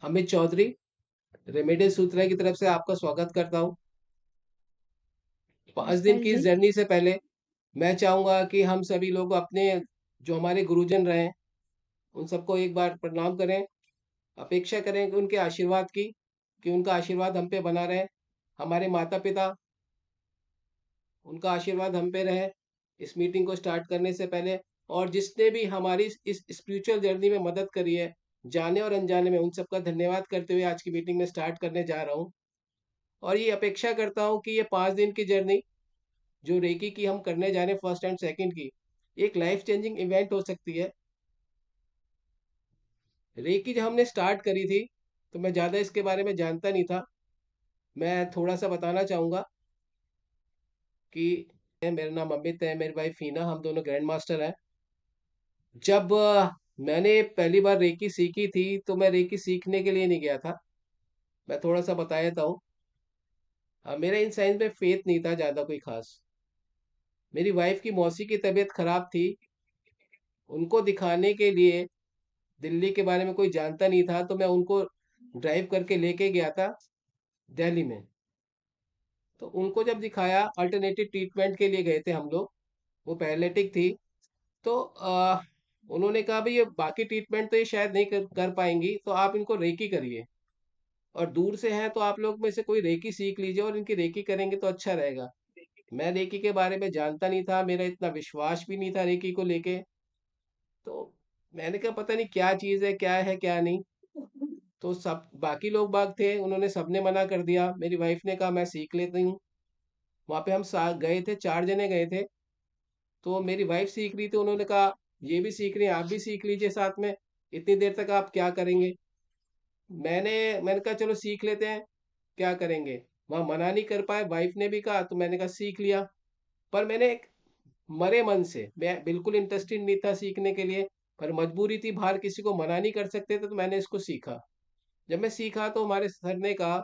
Amit Chaudhary, remedial सूत्रा की तरफ से आपका स्वागत करता हूँ। 5 दिन नमस्कार की इस जी। जर्नी से पहले मैं चाहूँगा कि हम सभी लोग अपने जो हमारे गुरुजन रहे हैं, उन सबको एक बार प्रणाम करें, अपेक्षा करें कि उनके आशीर्वाद की, कि उनका आशीर्वाद हम पे बना रहे। हमारे माता-पिता, उनका आशीर्वाद हम पे रहे, इस मीटिंग को स्टार्ट करने से पहले। और जिसने भी हमारी इस स्पिरिचुअल जर्नी में मदद करी है, जाने और अनजाने में, उन सबका धन्यवाद करते हुए आज की मीटिंग में स्टार्ट करने जा रहा हूँ। और ये अपेक्षा करता हूँ कि ये 5 दिन की जर्नी जो रेकी की हम करने जा रहे हैं फर्स्ट एंड सेकंड की, एक लाइफ चेंजिंग इवेंट हो सकती है। रेकी जब हमने स्टार्ट करी थी तो मैं ज़्यादा इसके बारे में जानता नहीं था। मैं थोड़ा सा बताना चाहूँगा कि मेरा नाम अमित है, मेरी वाइफ हीना, हम दोनों ग्रैंड मास्टर हैं। जब मैंने पहली बार रेकी सीखी थी तो मैं रेकी सीखने के लिए नहीं गया था। मैं थोड़ा सा बता देता हूँ। मेरा इन साइंस में फेथ नहीं था ज़्यादा कोई खास। मेरी वाइफ की मौसी की तबीयत खराब थी, उनको दिखाने के लिए दिल्ली के बारे में कोई जानता नहीं था, तो मैं उनको ड्राइव करके लेके गया था दिल्ली में। तो उनको जब दिखाया, अल्टरनेटिव ट्रीटमेंट के लिए गए थे हम लोग, वो पैरालिटिक थी। तो उन्होंने कहा भाई ये बाकी ट्रीटमेंट तो ये शायद नहीं कर पाएंगी, तो आप इनको रेकी करिए, और दूर से हैं तो आप लोग में से कोई रेकी सीख लीजिए और इनकी रेकी करेंगे तो अच्छा रहेगा। मैं रेकी के बारे में जानता नहीं था, मेरा इतना विश्वास भी नहीं था रेकी को लेके। तो मैंने कहा पता नहीं क्या चीज़ है, क्या है क्या नहीं। तो सब बाकी लोग बाग थे, उन्होंने सबने मना कर दिया। मेरी वाइफ ने कहा मैं सीख लेती हूँ। वहाँ पे हम गए थे, 4 जने गए थे। तो मेरी वाइफ सीख रही थी, उन्होंने कहा ये भी सीख रही हैं, आप भी सीख लीजिए साथ में, इतनी देर तक आप क्या करेंगे। मैंने मैंने कहा चलो सीख लेते हैं, क्या करेंगे। वहाँ मना नहीं कर पाए, वाइफ ने भी कहा, तो मैंने कहा सीख लिया। पर मैंने एक मरे मन से, मैं बिल्कुल इंटरेस्टेड नहीं था सीखने के लिए, पर मजबूरी थी, बाहर किसी को मना नहीं कर सकते थे, तो मैंने इसको सीखा। जब मैं सीखा तो हमारे सर ने कहा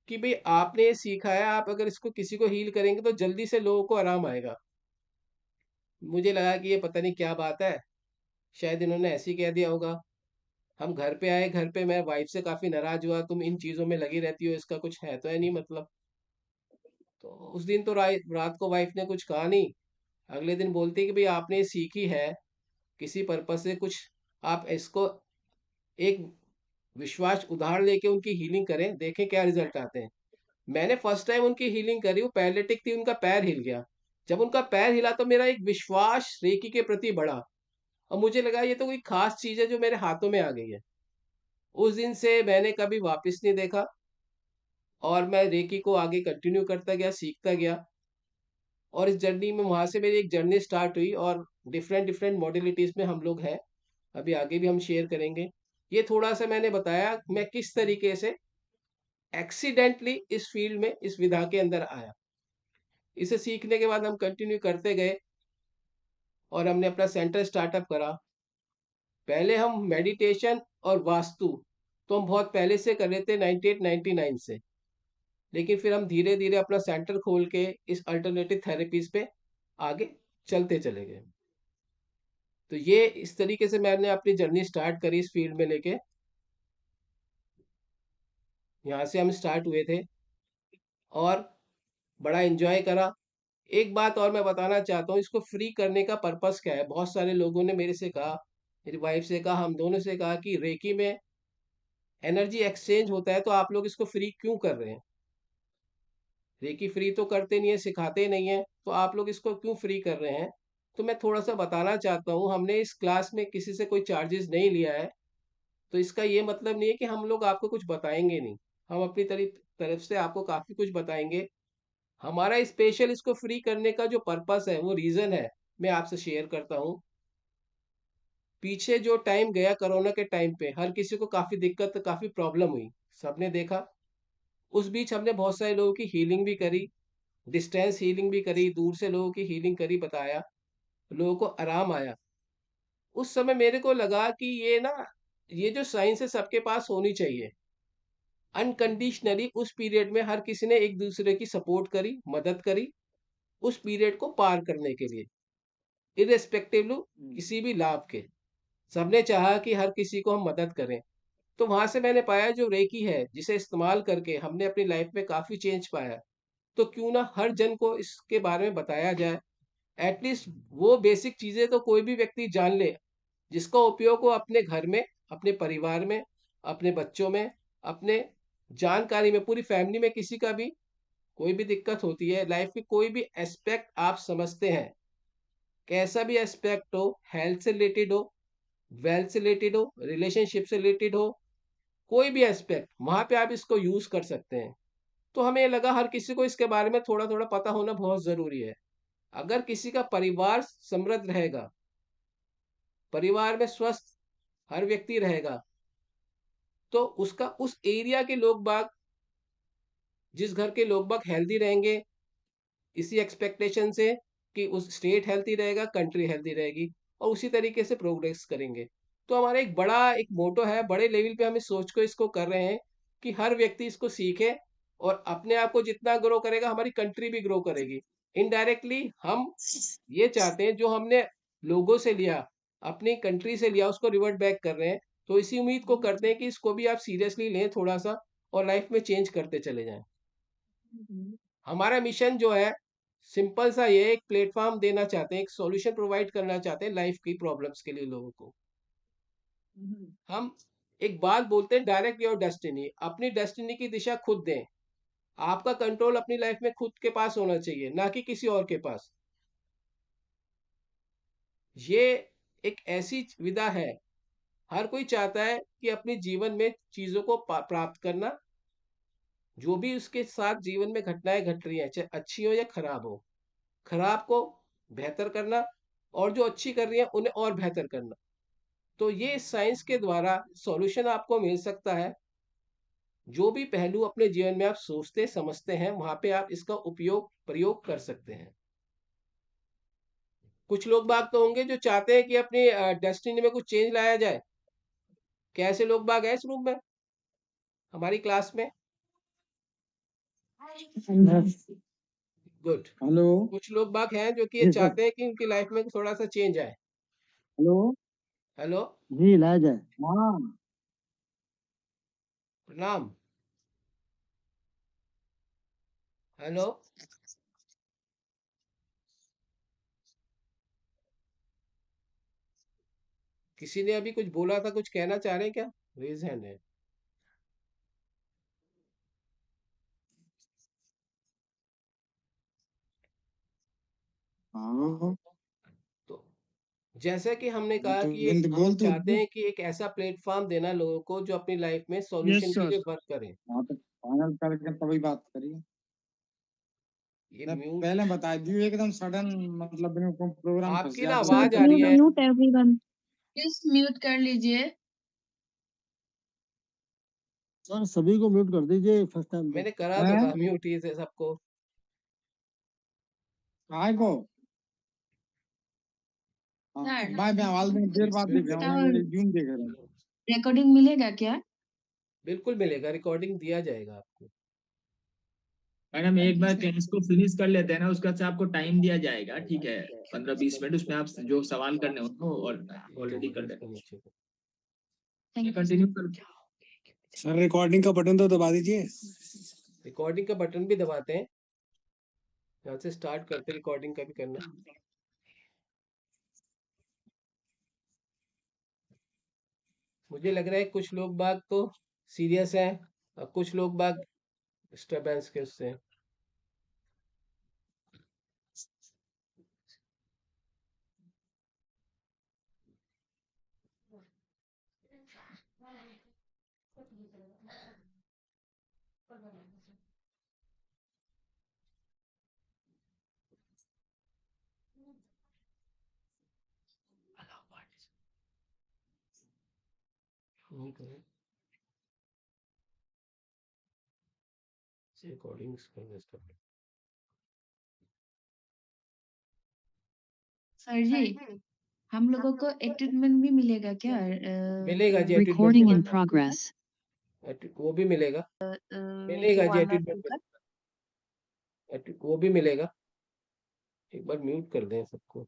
कि भाई आपने ये सीखा है, आप अगर इसको किसी को हील करेंगे तो जल्दी से लोगों को आराम आएगा। मुझे लगा कि ये पता नहीं क्या बात है, शायद इन्होंने ऐसे ही कह दिया होगा। हम घर पे आए, घर पे मैं वाइफ से काफी नाराज हुआ, तुम इन चीजों में लगी रहती हो, इसका कुछ है तो है नहीं मतलब। तो उस दिन तो रात को वाइफ ने कुछ कहा नहीं। अगले दिन बोलती कि भाई आपने ये सीखी है किसी पर्पज से कुछ, आप इसको एक विश्वास उधार लेके उनकी हीलिंग करें, देखें क्या रिजल्ट आते हैं। मैंने फर्स्ट टाइम उनकी हीलिंग करी, वो पैरालिटिक थी, उनका पैर हिल गया। जब उनका पैर हिला तो मेरा एक विश्वास रेकी के प्रति बढ़ा, और मुझे लगा ये तो कोई खास चीज है जो मेरे हाथों में आ गई है। उस दिन से मैंने कभी वापस नहीं देखा, और मैं रेकी को आगे कंटिन्यू करता गया, सीखता गया। और इस जर्नी में वहां से मेरी एक जर्नी स्टार्ट हुई, और डिफरेंट डिफरेंट मॉडलिटीज में हम लोग हैं। अभी आगे भी हम शेयर करेंगे। ये थोड़ा सा मैंने बताया मैं किस तरीके से एक्सीडेंटली इस फील्ड में, इस विधा के अंदर आया। इसे सीखने के बाद हम कंटिन्यू करते गए, और हमने अपना सेंटर स्टार्टअप करा। पहले हम मेडिटेशन और वास्तु तो हम बहुत पहले से कर रहे थे, 98-99 से। लेकिन फिर हम धीरे धीरे अपना सेंटर खोल के इस अल्टरनेटिव थेरेपीज पे आगे चलते चले गए। तो ये इस तरीके से मैंने अपनी जर्नी स्टार्ट करी इस फील्ड में लेके। यहाँ से हम स्टार्ट हुए थे, और बड़ा एंजॉय करा। एक बात और मैं बताना चाहता हूँ, इसको फ्री करने का पर्पस क्या है। बहुत सारे लोगों ने मेरे से कहा, मेरी वाइफ से कहा, हम दोनों से कहा कि रेकी में एनर्जी एक्सचेंज होता है, तो आप लोग इसको फ्री क्यों कर रहे हैं। रेकी फ्री तो करते नहीं है, सिखाते नहीं है, तो आप लोग इसको क्यों फ्री कर रहे हैं। तो मैं थोड़ा सा बताना चाहता हूँ, हमने इस क्लास में किसी से कोई चार्जेस नहीं लिया है। तो इसका ये मतलब नहीं है कि हम लोग आपको कुछ बताएंगे नहीं। हम अपनी तरफ से आपको काफी कुछ बताएंगे। हमारा स्पेशल इसको फ्री करने का जो पर्पस है, वो रीजन है, मैं आपसे शेयर करता हूँ। पीछे जो टाइम गया कोरोना के टाइम पे, हर किसी को काफी दिक्कत, काफी प्रॉब्लम हुई, सबने देखा। उस बीच हमने बहुत सारे लोगों की हीलिंग भी करी, डिस्टेंस हीलिंग भी करी, दूर से लोगों की हीलिंग करी, बताया, लोगों को आराम आया। उस समय मेरे को लगा कि ये ना, ये जो साइंस है सबके पास होनी चाहिए। अनकंडीशनली उस पीरियड में हर किसी ने एक दूसरे की सपोर्ट करी, मदद करी, उस पीरियड को पार करने के लिए, इरेस्पेक्टिव किसी भी लाभ के। सबने चाहा कि हर किसी को हम मदद करें। तो वहाँ से मैंने पाया जो रेकी है, जिसे इस्तेमाल करके हमने अपनी लाइफ में काफ़ी चेंज पाया। तो क्यों ना हर जन को इसके बारे में बताया जाए। एटलीस्ट वो बेसिक चीज़ें तो कोई भी व्यक्ति जान ले, जिसका उपयोग वो अपने घर में, अपने परिवार में, अपने बच्चों में, अपने जानकारी में, पूरी फैमिली में किसी का भी कोई भी दिक्कत होती है, लाइफ के कोई भी एस्पेक्ट आप समझते हैं, कैसा भी एस्पेक्ट हो, हेल्थ से रिलेटेड हो, वेल्थ से रिलेटेड हो, रिलेशनशिप से रिलेटेड हो, कोई भी एस्पेक्ट, वहाँ पे आप इसको यूज़ कर सकते हैं। तो हमें लगा हर किसी को इसके बारे में थोड़ा-थोड़ा पता होना बहुत ज़रूरी है। अगर किसी का परिवार समृद्ध रहेगा, परिवार में स्वस्थ हर व्यक्ति रहेगा, तो उसका उस एरिया के लोग बाग, जिस घर के लोग बाग हेल्दी रहेंगे, इसी एक्सपेक्टेशन से कि उस स्टेट हेल्दी रहेगा, कंट्री हेल्दी रहेगी और उसी तरीके से प्रोग्रेस करेंगे। तो हमारा एक बड़ा एक मोटो है, बड़े लेवल पे हम इस सोच को इसको कर रहे हैं कि हर व्यक्ति इसको सीखे और अपने आप को जितना ग्रो करेगा, हमारी कंट्री भी ग्रो करेगी। इनडायरेक्टली हम ये चाहते हैं जो हमने लोगों से लिया, अपनी कंट्री से लिया, उसको रिवर्ट बैक कर रहे हैं। तो इसी उम्मीद को करते हैं कि इसको भी आप सीरियसली लें थोड़ा-सा और लाइफ में चेंज करते चले जाएँ। हमारा मिशन जो है, सिंपल सा ये है, एक प्लेटफ़ॉर्म देना चाहते हैं, एक सॉल्यूशन प्रोवाइड करना चाहते हैं लाइफ की प्रॉब्लम्स के लिए लोगों को। हम एक बात बोलते हैं, डायरेक्ट योर डेस्टिनी, अपनी डेस्टिनी की दिशा खुद दें। आपका कंट्रोल अपनी लाइफ में खुद के पास होना चाहिए, ना कि किसी और के पास। ये एक ऐसी विधा है, हर कोई चाहता है कि अपने जीवन में चीज़ों को प्राप्त करना, जो भी उसके साथ जीवन में घटनाएँ घट रही हैं, चाहे अच्छी हो या खराब हो। खराब को बेहतर करना और जो अच्छी कर रही हैं, उन्हें और बेहतर करना। तो ये साइंस के द्वारा सॉल्यूशन आपको मिल सकता है। जो भी पहलू अपने जीवन में आप सोचते समझते हैं, वहाँ पे आप इसका उपयोग प्रयोग कर सकते हैं। कुछ लोग बाग तो होंगे जो चाहते हैं कि अपनी डेस्टिनी में कुछ चेंज लाया जाए। क्या ऐसे लोग बाग हैं इस रूम में? हमारी क्लास में? गुड। हेलो। कुछ लोग बाग हैं जो कि ये जी सर। चाहते हैं कि उनकी लाइफ में थोड़ा-सा चेंज आए। हेलो। हेलो, जी लाया जाए। हाँ। प्रणाम। हेलो, किसी ने अभी कुछ बोला था, कुछ कहना चाह रहे हैं क्या? रेज़ हैंड है। हाँ तो जैसा कि हमने कहा तो कि बिंद हम बोल तो चाहते हैं कि एक ऐसा प्लेटफ़ॉर्म देना लोगों को जो अपनी लाइफ में यस सॉल्यूशन के सर। लिए वर्क करे। हाँ तो फाइनल करके तभी बात करिए। ये मैं म्यूट पहले बता दी एकदम सडन, मतलब मेरे को प्रोग्राम फंस आपकी गया ना तो सर आवाज़ आ इसलिए। रही प्लीज है। म्यूट एवरीवन, प्लीज म्यूट कर लीजिए। सर सभी को म्यूट कर दीजिए फर्स्ट टाइम पे। मैंने करा तो हैं? था म्यूट ही से सबको। काय को? हाँ, सर मैं आवाज में देर बाद देख रहा इसका हूँ, ये जूम देख रहा हूँ। रिकॉर्डिंग मिलेगा क्या? बिल्कुल मिलेगा, रिकॉर्डिंग दिया जाएगा आपको। मैडम एक बार क्लास को फिनिश कर लेते हैं ना, उसके बाद से आपको टाइम दिया जाएगा, ठीक है? 15-20 मिनट उसमें आप जो सवाल करने हो और ऑलरेडी कर इसको देना। नीचे को। Thank you. कंटिन्यू कर। सर रिकॉर्डिंग का बटन तो दबा दीजिए। रिकॉर्डिंग का बटन भी दबाते हैं। यहाँ से स्टार्ट करते रिकॉर्डिंग का भी करना। मुझे लग रहा है कुछ लोग बाग तो सीरियस हैं और कुछ लोग बाग डिस्टर्बेंस के उससे हैं। रिकॉर्डिंग्स करना स्टार्ट। सर जी, हम लोगों को एक ट्रीटमेंट भी मिलेगा क्या? मिलेगा जी, एटीट्यूड रिकॉर्डिंग इन मिलेगा। प्रोग्रेस। वो भी मिलेगा। मेक मिलेगा यू जी, वन एटीट्यूड वो भी मिलेगा। एक बार म्यूट कर दें सबको।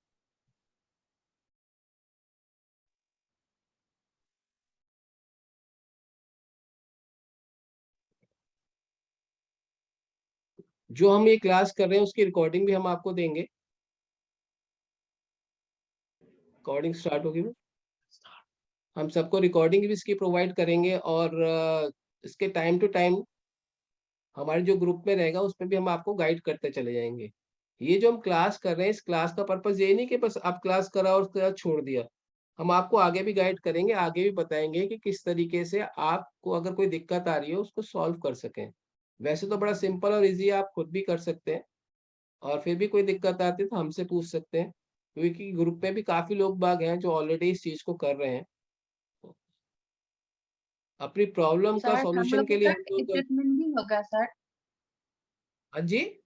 जो हम ये क्लास कर रहे हैं उसकी रिकॉर्डिंग भी हम आपको देंगे। रिकॉर्डिंग स्टार्ट होगी वो, हम सबको रिकॉर्डिंग भी इसकी प्रोवाइड करेंगे, और इसके टाइम टू टाइम हमारे जो ग्रुप में रहेगा उसमें भी हम आपको गाइड करते चले जाएंगे। ये जो हम क्लास कर रहे हैं, इस क्लास का पर्पस ये नहीं कि बस आप क्लास करा और उसके बाद छोड़ दिया। हम आपको आगे भी गाइड करेंगे, आगे भी बताएंगे कि किस तरीके से आपको अगर कोई दिक्कत आ रही है उसको सॉल्व कर सकें। वैसे तो बड़ा सिंपल और इजी, आप खुद भी कर सकते हैं, और फिर भी कोई दिक्कत आती है तो हमसे पूछ सकते हैं, क्योंकि ग्रुप में भी काफी लोग बाग हैं जो ऑलरेडी इस चीज को कर रहे हैं। अपनी प्रॉब्लम का सर हम सॉल्यूशन के लोगों लिए का हम लोग। ट्रीटमेंट भी होगा सर? हाँ जी,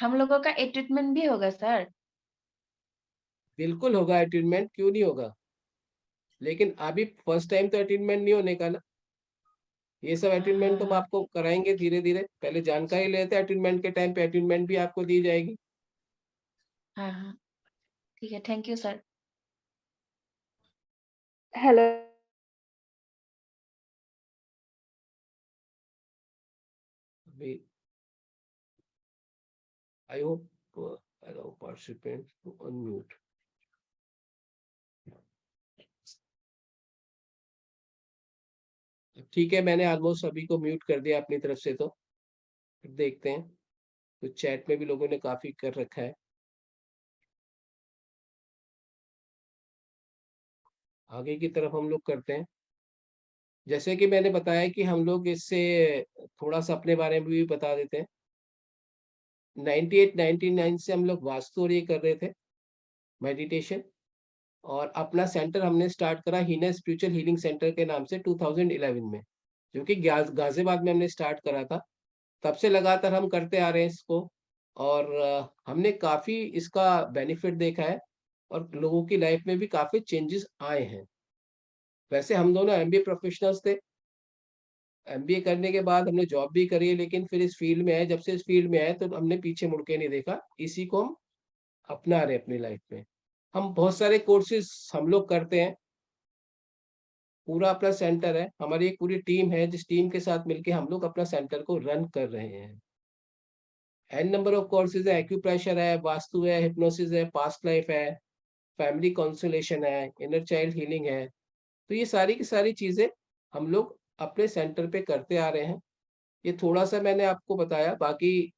हम लोगों का ट्रीटमेंट भी होगा सर? बिल्कुल होगा अटेंडमेंट, क्यों नहीं होगा। लेकिन अभी फर्स्ट टाइम तो अटेंडमेंट नहीं होने का ना। ये सब हाँ अटेंडमेंट तो हम हाँ आपको कराएंगे धीरे धीरे, पहले जानकारी लेते हैं, अटेंडमेंट के टाइम पे अटेंडमेंट भी आपको दी जाएगी। हाँ हाँ ठीक है, थैंक यू सर। हेलो। अभी I hope allow participants to unmute। ठीक है, मैंने ऑलमोस्ट सभी को म्यूट कर दिया अपनी तरफ से, तो फिर देखते हैं। तो चैट में भी लोगों ने काफी कर रखा है। आगे की तरफ हम लोग करते हैं। जैसे कि मैंने बताया कि हम लोग इससे थोड़ा सा अपने बारे में भी बता देते हैं। 98-99 से हम लोग वास्तु और ये कर रहे थे, मेडिटेशन। और अपना सेंटर हमने स्टार्ट करा हीना स्पिरिचुअल हीलिंग सेंटर के नाम से 2011 में, जो कि गाजियाबाद में हमने स्टार्ट करा था। तब से लगातार हम करते आ रहे हैं इसको, और हमने काफी इसका बेनिफिट देखा है, और लोगों की लाइफ में भी काफी चेंजेस आए हैं। वैसे हम दोनों एमबीए प्रोफेशनल्स थे। एमबीए करने के बाद हमने जॉब भी करी है, लेकिन फिर इस फील्ड में आए, जब से इस फील्ड में आए तो हमने पीछे मुड़ के नहीं देखा, इसी को हम अपना रहे अपनी लाइफ में। हम बहुत सारे कोर्सेज हम लोग करते हैं, पूरा अपना सेंटर है, हमारी एक पूरी टीम है जिस टीम के साथ मिलके हम लोग अपना सेंटर को रन कर रहे हैं। एन नंबर ऑफ कोर्सेज है, एक्यूप्रेशर है, वास्तु है, हिप्नोसिस है, पास्ट लाइफ है, फैमिली काउंसलेशन है, इनर चाइल्ड हीलिंग है। तो ये सारी की सारी चीजें हम लोग अपने सेंटर पे करते आ रहे हैं। ये थोड़ा सा मैंने आपको बताया, बाकी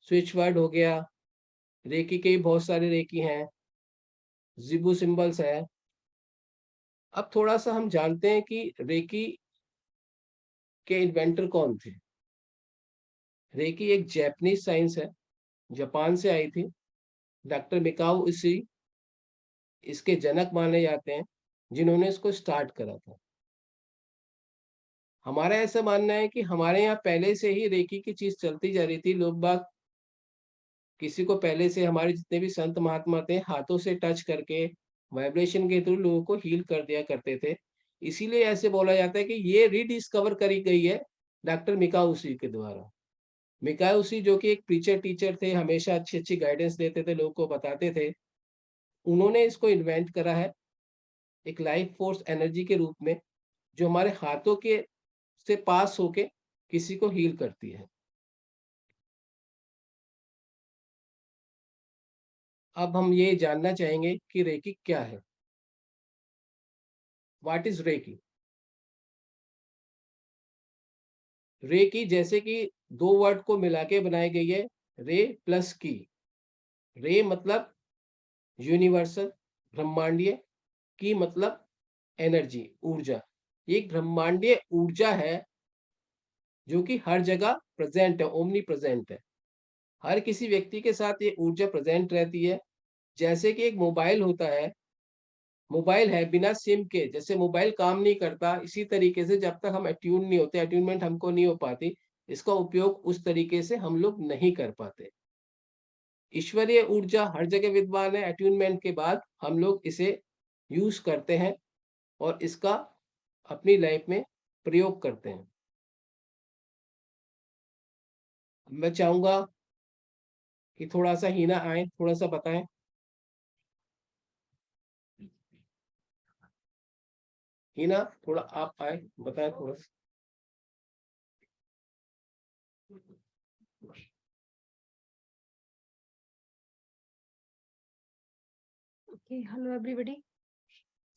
स्विच वर्ड हो गया, रेकी के भी बहुत सारे रेकी हैं, जिबू सिंबल्स है। अब थोड़ा सा हम जानते हैं कि रेकी के इन्वेंटर कौन थे। रेकी एक जैपनीज साइंस है, जापान से आई थी। डॉक्टर मिकाओ इसी इसके जनक माने जाते हैं, जिन्होंने इसको स्टार्ट करा था। हमारा ऐसा मानना है कि हमारे यहाँ पहले से ही रेकी की चीज चलती जा रही थी। लोग बाग किसी को पहले से, हमारे जितने भी संत महात्मा थे, हाथों से टच करके वाइब्रेशन के थ्रू लोगों को हील कर दिया करते थे। इसीलिए ऐसे बोला जाता है कि ये रीडिस्कवर करी गई है डॉक्टर मिकाउसी के द्वारा। मिकाउसी जो कि एक प्रीचर टीचर थे, हमेशा अच्छी अच्छी गाइडेंस देते थे, लोगों को बताते थे। उन्होंने इसको इन्वेंट करा है एक लाइफ फोर्स एनर्जी के रूप में, जो हमारे हाथों के से पास होके किसी को हील करती है। अब हम ये जानना चाहेंगे कि रेकी क्या है। What is recce. रेकी जैसे कि दो वर्ड को मिला के बनाई गई है, रे प्लस की। रे मतलब यूनिवर्सल, ब्रह्मांडीय, की मतलब एनर्जी, ऊर्जा। ये एक ब्रह्मांडीय ऊर्जा है जो कि हर जगह प्रेजेंट है, ओमनी प्रेजेंट है। हर किसी व्यक्ति के साथ ये ऊर्जा प्रेजेंट रहती है। जैसे कि एक मोबाइल होता है, मोबाइल है बिना सिम के, जैसे मोबाइल काम नहीं करता, इसी तरीके से जब तक हम अट्यून नहीं होते, अट्यूनमेंट हमको नहीं हो पाती, इसका उपयोग उस तरीके से हम लोग नहीं कर पाते। ईश्वरीय ऊर्जा हर जगह विद्यमान है, अट्यूनमेंट के बाद हम लोग इसे यूज करते हैं और इसका अपनी लाइफ में प्रयोग करते हैं। मैं चाहूंगा कि थोड़ा सा हिना आए, थोड़ा सा बताएं। हिना थोड़ा आप आए, बताएं थोड़ा सा। ओके, हेलो एवरीबॉडी,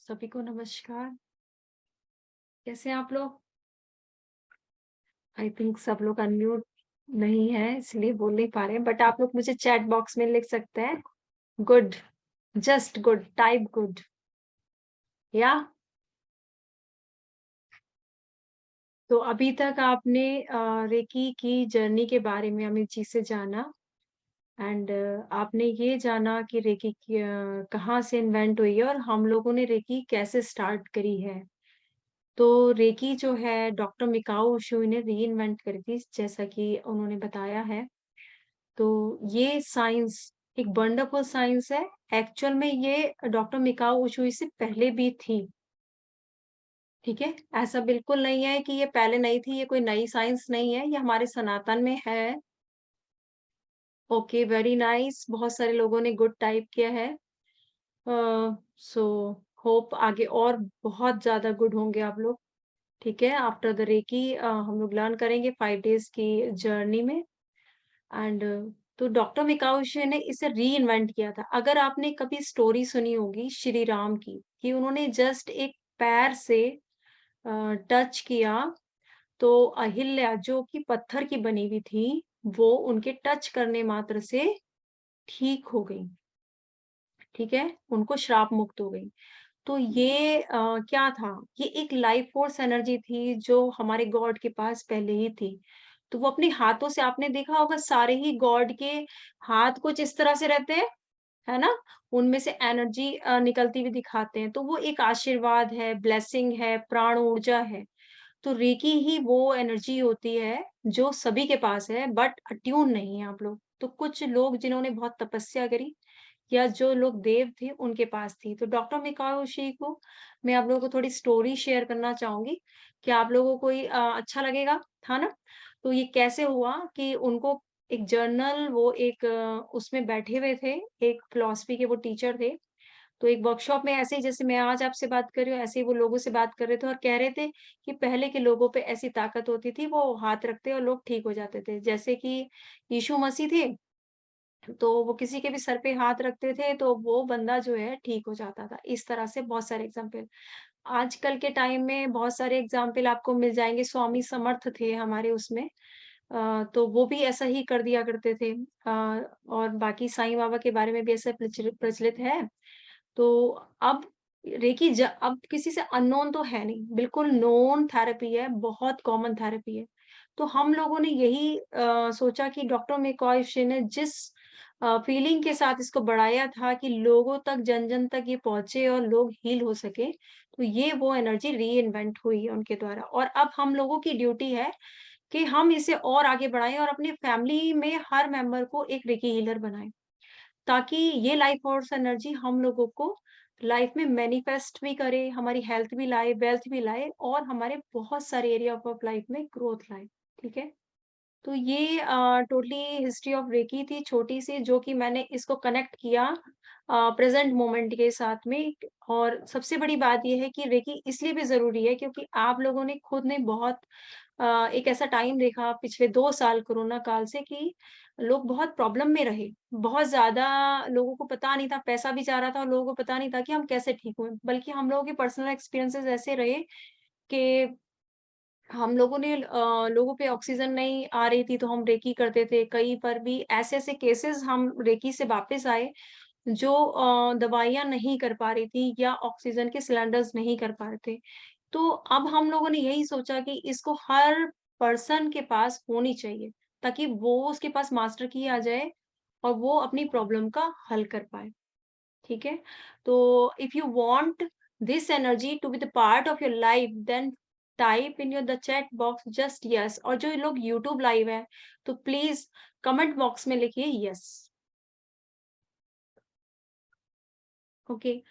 सभी को नमस्कार। कैसे हैं आप लोग? आई थिंक सब लोग अनम्यूट नहीं है इसलिए बोल नहीं पा रहे हैं, बट आप लोग मुझे चैट बॉक्स में लिख सकते हैं good, just good, type good या। तो अभी तक आपने रेकी की जर्नी के बारे में अमित जी से जाना, एंड आपने ये जाना कि रेकी कहाँ से इन्वेंट हुई है और हम लोगों ने रेकी कैसे स्टार्ट करी है। तो रेकी जो है डॉक्टर मिकाओ उशुई ने रीइन्वेंट करी थी, जैसा कि उन्होंने बताया है। तो ये साइंस एक वंडरफुल साइंस है। एक्चुअल में ये डॉक्टर मिकाओ उशुई से पहले भी थी, ठीक है? ऐसा बिल्कुल नहीं है कि ये पहले नहीं थी, ये कोई नई साइंस नहीं है, ये हमारे सनातन में है। ओके, वेरी नाइस, बहुत सारे लोगों ने गुड टाइप किया है। सो होप आगे और बहुत ज़्यादा गुड होंगे आप लोग। ठीक है, आफ्टर द रेकी हम लोग लर्न करेंगे 5 डेज़ की जर्नी में। एंड तो डॉक्टर मिकाओशी ने इसे रीइन्वेंट किया था। अगर आपने कभी स्टोरी सुनी होगी श्री राम की, कि उन्होंने जस्ट एक पैर से टच किया, तो अहिल्या जो कि पत्थर की बनी हुई थी, वो उनके टच करने मात्र से ठीक हो गई, ठीक है? उनको श्राप मुक्त हो गई। तो ये क्या था? ये एक लाइफ फोर्स एनर्जी थी जो हमारे गॉड के पास पहले ही थी। तो वो अपने हाथों से, आपने देखा होगा सारे ही गॉड के हाथ कुछ इस तरह से रहते हैं, है ना? उनमें से एनर्जी निकलती हुई दिखाते हैं। तो वो एक आशीर्वाद है, ब्लेसिंग है, प्राण ऊर्जा है। तो रेकी ही वो एनर्जी होती है जो सभी के पास है, बट अट्यून नहीं है आप लोग। तो कुछ लोग जिन्होंने बहुत तपस्या करी या जो लोग देव थे उनके पास थी। तो डॉक्टर मिकाओशी को मैं आप लोगों को थोड़ी स्टोरी शेयर करना चाहूंगी कि आप लोगों को ये अच्छा लगेगा, था ना? तो ये कैसे हुआ कि उनको एक जर्नल, वो एक उसमें बैठे हुए थे, एक फिलॉसफी के वो टीचर थे। तो एक वर्कशॉप में ऐसे ही जैसे मैं आज आपसे बात कर रही हूँ, ऐसे ही वो लोगों से बात कर रहे थे और कह रहे थे कि पहले के लोगों पे ऐसी ताकत होती थी, वो हाथ रखते और लोग ठीक हो जाते थे। जैसे कि यीशु मसीह थे, तो वो किसी के भी सर पे हाथ रखते थे तो वो बंदा जो है ठीक हो जाता था। इस तरह से बहुत सारे एग्जाम्पल आजकल के टाइम में बहुत सारे एग्जाम्पल आपको मिल जाएंगे। स्वामी समर्थ थे हमारे उसमें, तो वो भी ऐसा ही कर दिया करते थे। और बाकी साईं बाबा के बारे में भी ऐसा प्रचलित प्रचलित है। तो अब अब किसी से अननोन तो है नहीं, बिल्कुल नोन थेरेपी है, बहुत कॉमन थेरेपी है। तो हम लोगों ने यही सोचा कि डॉक्टर मैकॉय ने जिस फीलिंग के साथ इसको बढ़ाया था कि लोगों तक, जन-जन तक ये पहुँचे और लोग हील हो सके, तो ये वो एनर्जी रीइन्वेंट हुई है उनके द्वारा। और अब हम लोगों की ड्यूटी है कि हम इसे और आगे बढ़ाएँ और अपनी फैमिली में हर मेंबर को एक रेकी हीलर बनाएँ। ताकि ये लाइफ फोर्स एनर्जी हम लोगों को लाइफ में मैनिफेस्ट भी करे, हमारी हेल्थ भी लाए, वेल्थ भी लाए और हमारे बहुत सारे एरिया ऑफ लाइफ में ग्रोथ लाए। ठीक है? तो ये टोटली हिस्ट्री ऑफ रेकी थी, छोटी सी, जो कि मैंने इसको कनेक्ट किया प्रेजेंट मोमेंट के साथ में। और सबसे बड़ी बात ये है कि रेकी इसलिए भी जरूरी है क्योंकि आप लोगों ने खुद ने बहुत एक ऐसा टाइम देखा पिछले 2 साल कोरोना काल से कि लोग बहुत प्रॉब्लम में रहे। बहुत ज़्यादा लोगों को पता नहीं था, पैसा भी जा रहा था और लोगों को पता नहीं था कि हम कैसे ठीक हुए। बल्कि हम लोगों के पर्सनल एक्सपीरियंसेस ऐसे रहे कि हम लोगों ने लोगों पे ऑक्सीजन नहीं आ रही थी तो हम रेकी करते थे। कहीं पर भी ऐसे-ऐसे केसेस हम रेकी से वापस आए जो दवाइयाँ नहीं कर पा रही थी या ऑक्सीजन के सिलेंडर्स नहीं कर पा रहे थे। तो अब हम लोगों ने यही सोचा कि इसको हर पर्सन के पास होनी चाहिए, ताकि वो उसके पास मास्टर की आ जाए और वो अपनी प्रॉब्लम का हल कर पाए। ठीक है? तो if you want this energy to be the part of your life, then type in your the chat box just yes. और जो लोग यूट्यूब लाइव है, तो प्लीज कमेंट बॉक्स में लिखिए यस। ओके,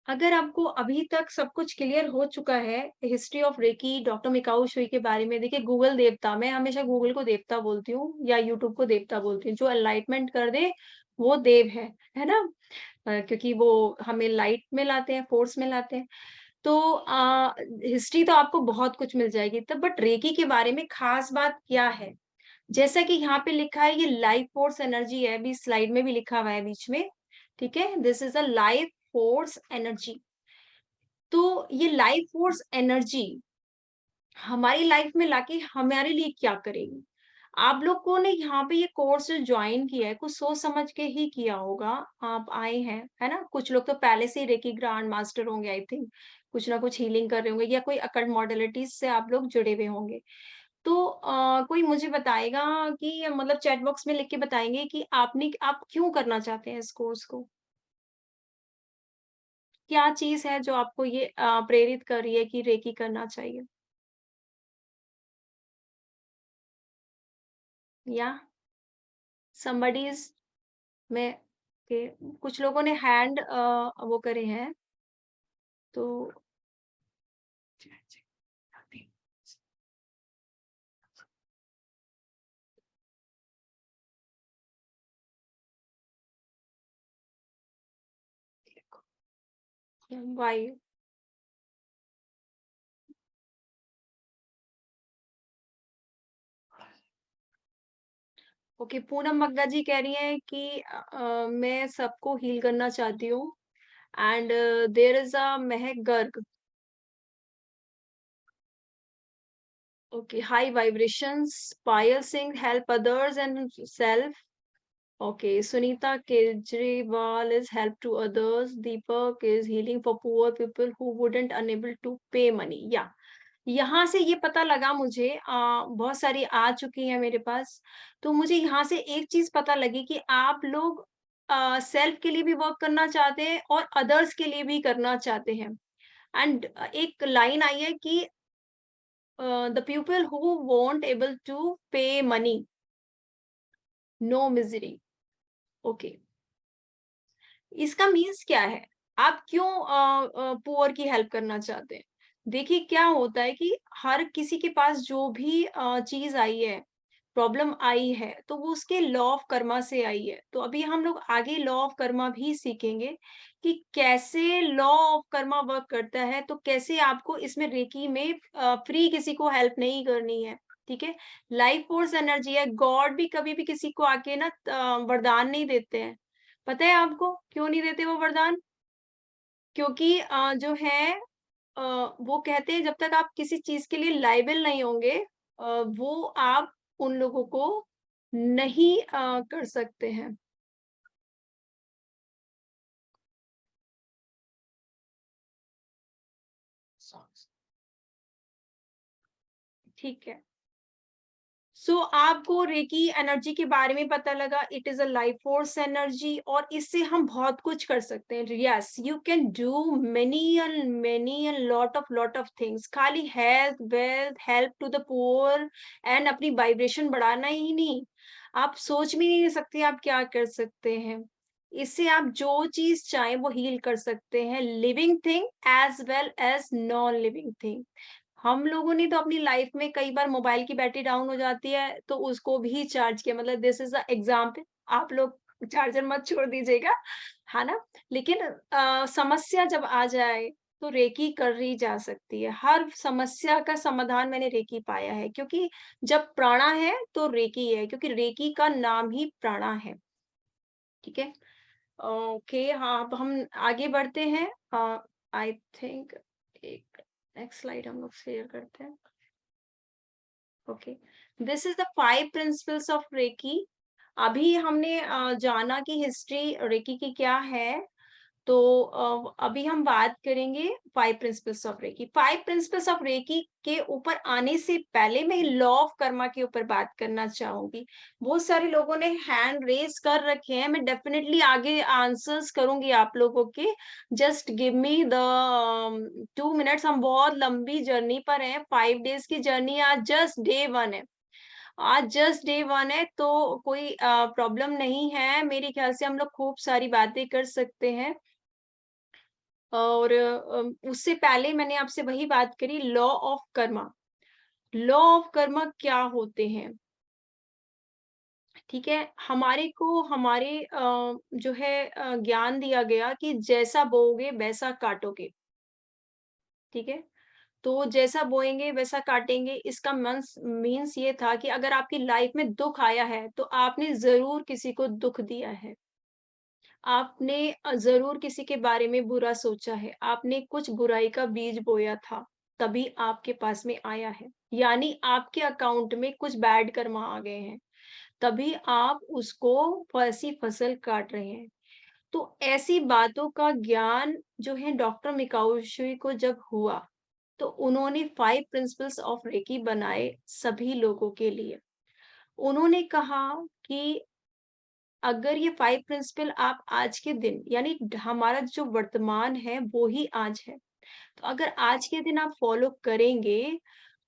अगर आपको अभी तक सब कुछ क्लियर हो चुका है history of Reiki, doctor Mikao Usui के बारे में, देखिए गूगल देवता, मैं हमेशा गूगल को देवता बोलती हूँ या यूट्यूब को देवता बोलती हूँ। जो एनलाइटमेंट कर दे वो देव है ना? क्योंकि वो हमें लाइट में लाते हैं, फोर्स में लाते हैं। तो हिस्ट्री तो आपको बहुत कुछ मिल जाएगी तब, बट रेकी के बारे में खास बात क्या है? जैसा कि यहाँ पे लिखा है, ये लाइफ फोर्स एनर्जी है, अभी स्लाइड में भी लिखा हुआ है बीच में, ठीक है? This is a life force energy. तो ये लाइफ फोर्स एनर्जी हमारी लाइफ में लाके हमारे लिए क्या करेगी? आप लोगों ने यहाँ पे ये कोर्स जो ज्वाइन किया है, कुछ सोच समझ के ही किया होगा। आप आए हैं, है ना? कुछ लोग तो पहले से ही रेकी ग्रैंड मास्टर होंगे आई थिंक, कुछ ना कुछ हीलिंग कर रहे होंगे या कोई अकल्ट मॉडलिटीज से आप लोग जुड़े हुए होंगे। तो कोई मुझे बताएगा कि मतलब चैट बॉक्स में लिख के बताएंगे कि आप क्यों करना चाहते हैं इस कोर्स को? क्या चीज है जो आपको ये प्रेरित कर रही है कि रेकी करना चाहिए? या somebody is में के कुछ लोगों ने हैंड वो करे हैं, तो वाई ओके। पूनम मग्गा जी कह रही हैं कि मैं सबको हील करना चाहती हूँ and there is a Mahak Garg. Okay, high vibrations, Payal Singh, help others and self. Okay, Sunita Kejriwal is help to others. Deepak is healing for poor people who wouldn't unable to pay money. Yeah, यहाँ से ये पता लगा मुझे, बहुत सारी आ चुकी है मेरे पास, तो मुझे यहाँ से एक चीज पता लगी कि आप लोग सेल्फ के लिए भी वर्क करना चाहते हैं और अदर्स के लिए भी करना चाहते हैं। एंड एक लाइन आई है कि the people who want able to pay money, no misery. Okay, इसका मीन्स क्या है? आप क्यों पुअर की हेल्प करना चाहते हैं? देखिए क्या होता है कि हर किसी के पास जो भी चीज आई है, प्रॉब्लम आई है, तो वो उसके लॉ ऑफ कर्मा से आई है। तो अभी हम लोग आगे लॉ ऑफ कर्मा भी सीखेंगे कि कैसे लॉ ऑफ कर्मा वर्क करता है, तो कैसे आपको इसमें रेकी में फ्री किसी को हेल्प नहीं करनी है, ठीक है? लाइफ फोर्स एनर्जी है, गॉड भी कभी भी किसी को आके ना वरदान नहीं देते हैं। पता है आपको क्यों नहीं देते वो वरदान? क्योंकि जो है अ, वो कहते हैं जब तक आप किसी चीज के लिए लायबल नहीं होंगे, वो आप उन लोगों को नहीं कर सकते हैं। ठीक है। सो आपको रेकी एनर्जी के बारे में पता लगा, it is a life force energy और इससे हम बहुत कुछ कर सकते हैं। Yes, you can do many and lot of things. खाली health, wealth, help to the poor and अपनी वाइब्रेशन बढ़ाना ही नहीं, आप सोच भी नहीं सकते आप क्या कर सकते हैं। इससे आप जो चीज चाहें वो हील कर सकते हैं, living thing as well as non living thing. हम लोगों ने तो अपनी लाइफ में कई बार मोबाइल की बैटरी डाउन हो जाती है तो उसको भी चार्ज किया, मतलब दिस इज अ एग्जाम्पल। आप लोग चार्जर मत छोड़ दीजिएगा, है ना? लेकिन समस्या जब आ जाए तो रेकी कर ही जा सकती है। हर समस्या का समाधान मैंने रेकी पाया है, क्योंकि जब प्राणा है तो रेकी है, क्योंकि रेकी का नाम ही प्राणा है। ठीक है, ओके। हाँ, अब हम आगे बढ़ते हैं। आई थिंक एक नेक्स्ट स्लाइड हम लोग शेयर करते हैं। Okay, this is the 5 principles of Reiki. अभी हमने जाना कि हिस्ट्री रेकी की क्या है, तो अभी हम बात करेंगे 5 principles of Reiki. 5 principles of Reiki के ऊपर आने से पहले मैं लॉ ऑफ कर्मा के ऊपर बात करना चाहूंगी। बहुत सारे लोगों ने हैंड रेज कर रखे हैं, मैं डेफिनेटली आगे आंसर्स करूंगी आप लोगों के। Just give me the 2 minutes. हम बहुत लंबी जर्नी पर हैं, 5 डेज की जर्नी, आज जस्ट डे 1 है। आज जस्ट डे 1 है, तो कोई प्रॉब्लम नहीं है। मेरे ख्याल से हम लोग खूब सारी बातें कर सकते हैं। और उससे पहले मैंने आपसे वही बात करी, law of Karma. Law of Karma क्या होते हैं? ठीक है, हमारे को हमारे जो है ज्ञान दिया गया कि जैसा बोओगे वैसा काटोगे। ठीक है? तो जैसा बोएंगे वैसा काटेंगे, इसका मीन्स ये था कि अगर आपकी लाइफ में दुख आया है तो आपने जरूर किसी को दुख दिया है, आपने जरूर किसी के बारे में बुरा सोचा है, आपने कुछ बुराई का बीज बोया था, तभी आपके पास में आया है। यानी आपके अकाउंट में कुछ बैड कर्मा आ गए हैं, तभी आप उसको ऐसी फसल काट रहे हैं। तो ऐसी बातों का ज्ञान जो है डॉक्टर मिकाओशुई को जब हुआ, तो उन्होंने 5 प्रिंसिपल्स ऑफ रेकी बनाए सभी लोगों के लिए। उन्होंने कहा कि अगर ये 5 प्रिंसिपल आप आज के दिन, यानी हमारा जो वर्तमान है वो ही आज है, तो अगर आज के दिन आप फॉलो करेंगे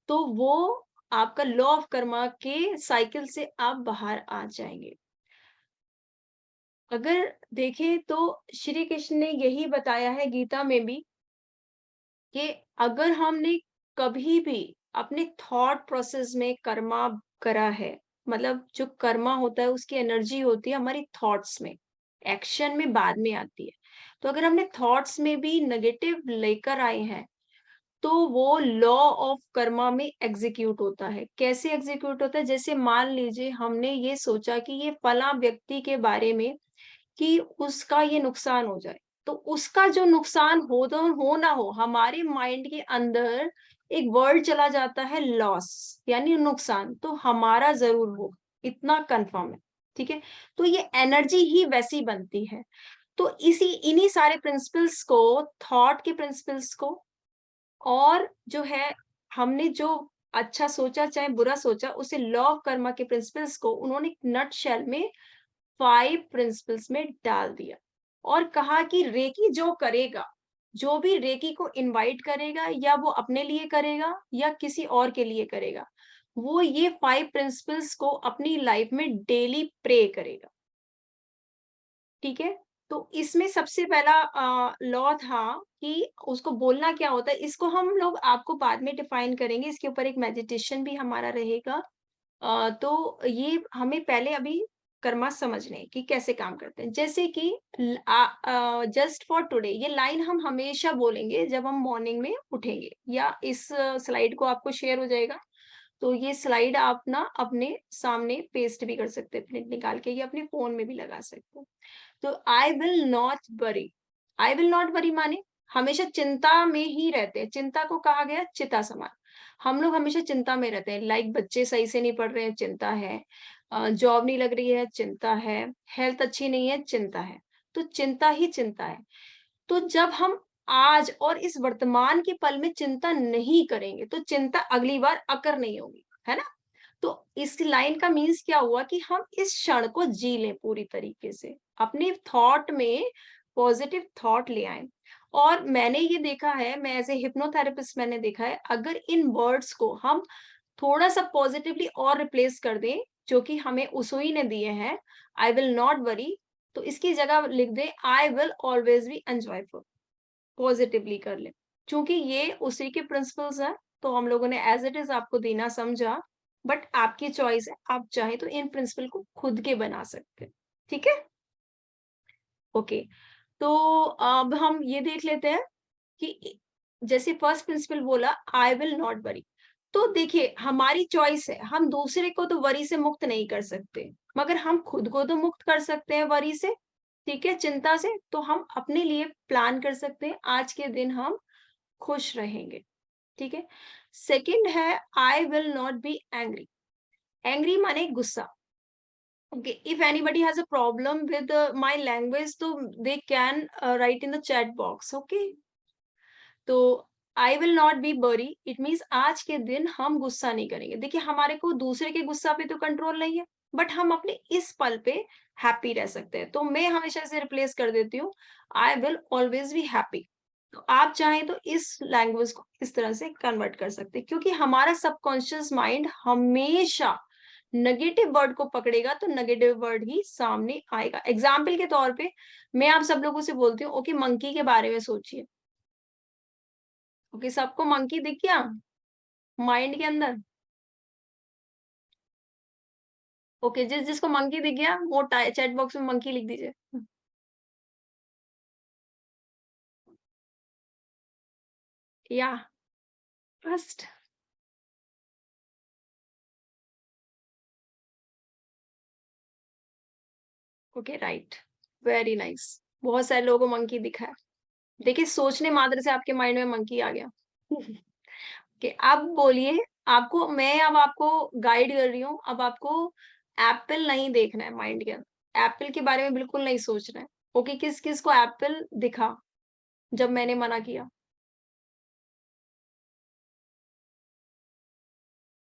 तो वो आपका लॉ ऑफ कर्मा के साइकिल से आप बाहर आ जाएंगे। अगर देखें तो श्री कृष्ण ने यही बताया है गीता में भी कि अगर हमने कभी भी अपने थॉट प्रोसेस में कर्मा करा है, मतलब जो कर्मा होता है उसकी एनर्जी होती है हमारी थॉट्स में, एक्शन में बाद में आती है। तो अगर हमने थॉट्स में भी नेगेटिव लेकर आए हैं तो वो लॉ ऑफ कर्मा में एग्जीक्यूट होता है। कैसे एग्जीक्यूट होता है? जैसे मान लीजिए हमने ये सोचा कि ये फला व्यक्ति के बारे में कि उसका ये नुकसान हो जाए, तो उसका जो नुकसान हो ना हो, हमारे माइंड के अंदर एक वर्ड चला जाता है लॉस, यानी नुकसान, तो हमारा जरूर हो, इतना कंफर्म है। ठीक है? तो ये एनर्जी ही वैसी बनती है। तो इन्हीं सारे प्रिंसिपल्स को, थॉट के प्रिंसिपल्स को, और जो है हमने जो अच्छा सोचा चाहे बुरा सोचा, उसे लॉ ऑफ कर्मा के प्रिंसिपल्स को उन्होंने नट शेल में 5 प्रिंसिपल्स में डाल दिया और कहा कि रेकी जो करेगा, जो भी रेकी को इनवाइट करेगा, या वो अपने लिए करेगा या किसी और के लिए करेगा, वो ये 5 प्रिंसिपल्स को अपनी लाइफ में डेली प्रे करेगा। ठीक है? तो इसमें सबसे पहला लॉ था कि उसको बोलना क्या होता है, इसको हम लोग आपको बाद में डिफाइन करेंगे, इसके ऊपर एक मेडिटेशन भी हमारा रहेगा। तो ये हमें पहले अभी कर्मा समझने हैं कि कैसे काम करते हैं। जैसे कि जस्ट फॉर टुडे, ये लाइन हम हमेशा बोलेंगे जब हम मॉर्निंग में उठेंगे, या इस स्लाइड को आपको शेयर हो जाएगा, तो ये स्लाइड आप ना अपने सामने पेस्ट भी कर सकते हैं, प्रिंट निकाल के, या अपने फोन में भी लगा सकते हैं। तो I will not worry, I will not worry माने हमेशा चिंता में ही रहते हैं। चिंता को कहा गया चिता समान। हम लोग हमेशा चिंता में रहते हैं, लाइक बच्चे सही से नहीं पढ़ रहे हैं, चिंता है, जॉब नहीं लग रही है, चिंता है, हेल्थ अच्छी नहीं है, चिंता है। तो चिंता ही चिंता है। तो जब हम आज और इस वर्तमान के पल में चिंता नहीं करेंगे तो चिंता अगली बार अकर नहीं होगी, है ना? तो इस लाइन का मीन्स क्या हुआ कि हम इस क्षण को जी लें पूरी तरीके से, अपने थॉट में पॉजिटिव थॉट ले आए। और मैंने ये देखा है, मैं एज ए हिप्नोथेरेपिस्ट मैंने देखा है, अगर इन वर्ड्स को हम थोड़ा सा पॉजिटिवली और रिप्लेस कर दें, जो कि हमें उसुई ने दिए हैं, आई विल नॉट वरी, तो इसकी जगह लिख दें I will always be enjoyful, positively कर ले, क्योंकि ये उसी के प्रिंसिपल्स हैं। तो हम लोगों ने एज इट इज आपको देना समझा, बट आपकी चॉइस है, आप चाहे तो इन प्रिंसिपल को खुद के बना सकते हैं। ठीक है? ओके। तो अब हम ये देख लेते हैं कि जैसे फर्स्ट प्रिंसिपल बोला आई विल नॉट वरी, तो देखिए हमारी चॉइस है, हम दूसरे को तो वरी से मुक्त नहीं कर सकते, मगर हम खुद को तो मुक्त कर सकते हैं वरी से। ठीक है? चिंता से। तो हम अपने लिए प्लान कर सकते हैं, आज के दिन हम खुश रहेंगे। ठीक है? सेकंड है I will not be angry. Angry माने गुस्सा। Okay, if anybody has a problem with my language, तो they can write in the chat box. Okay, तो I will not be bury, it means आज के दिन हम गुस्सा नहीं करेंगे। देखिए हमारे को दूसरे के गुस्सा पे तो कंट्रोल नहीं है, बट हम अपने इस पल पे हैप्पी रह सकते हैं। तो मैं हमेशा से रिप्लेस कर देती हूँ I will always be happy. तो आप चाहें तो इस लैंग्वेज को इस तरह से कन्वर्ट कर सकते हैं, क्योंकि हमारा सबकॉन्शियस माइंड हमेशा नेगेटिव वर्ड को पकड़ेगा तो नेगेटिव वर्ड ही सामने आएगा। एग्जाम्पल के तौर पे मैं आप सब लोगों से बोलती हूँ, ओके मंकी के बारे में सोचिए। ओके, सबको मंकी दिख गया माइंड के अंदर? ओके, जिसको मंकी दिख गया वो चैट बॉक्स में मंकी लिख दीजिए। या first okay right, very nice. बहुत सारे लोगों को मंकी दिखा है। देखिए सोचने मात्र से आपके माइंड में मंकी आ गया। ओके अब बोलिए, आपको मैं अब आपको गाइड कर रही हूँ, अब आपको एप्पल नहीं देखना है माइंड के अंदर, एप्पल के बारे में बिल्कुल नहीं सोचना है। ओके किस किस को एप्पल दिखा जब मैंने मना किया?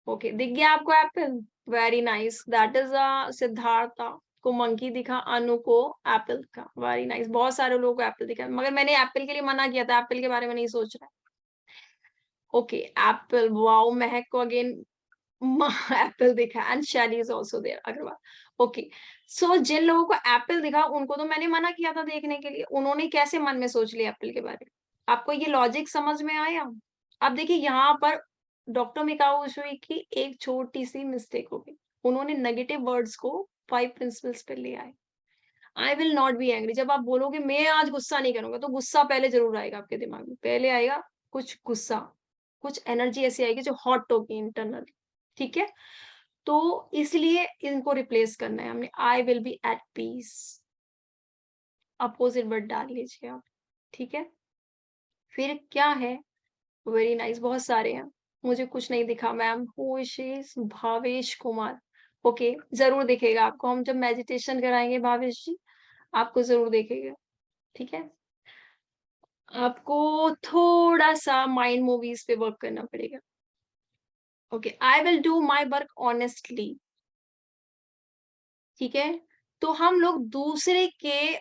ओके दिख गया आपको Apple, very nice, that is a Siddhartha को मंकी दिखा, अनु को एप्पल दिखा, वेरी नाइस। बहुत सारे लोगों को एप्पल दिखा, मगर मैंने एप्पल के लिए मना किया था, एप्पल के बारे में नहीं सोच रहा। ओके एप्पल, वाओ, महक को अगेन एप्पल दिखा and Shaili is also there, Agarwal. Okay so जिन लोगों को एप्पल दिखा उनको तो मैंने मना किया था देखने के लिए, उन्होंने कैसे मन में सोच लिया एप्पल के बारे में? आपको ये लॉजिक समझ में आया? अब देखिए यहाँ पर डॉक्टर मिकाओ उशुई की एक छोटी सी मिस्टेक हो गई, उन्होंने नेगेटिव वर्ड्स को 5 प्रिंसिपल्स पे ले आए। आई विल नॉट बी एंग्री, जब आप बोलोगे मैं आज गुस्सा नहीं करूंगा, तो गुस्सा पहले जरूर आएगा आपके दिमाग में, पहले आएगा कुछ गुस्सा, कुछ एनर्जी ऐसी आएगी जो हॉट होगी इंटरनली, ठीक है? तो इसलिए इनको रिप्लेस करना है हमने, I will be at peace, opposite word डाल लीजिए आप, ठीक है? फिर क्या है? वेरी नाइस, बहुत सारे हैं, मुझे कुछ नहीं दिखा मैम। भावेश कुमार, ओके जरूर दिखेगा आपको, हम जब मेडिटेशन कराएंगे भावेश जी आपको जरूर देखेगा, ठीक है? आपको थोड़ा सा माइंड मूवीज पे वर्क करना पड़ेगा। Okay I will do my work honestly, ठीक है? तो हम लोग दूसरे के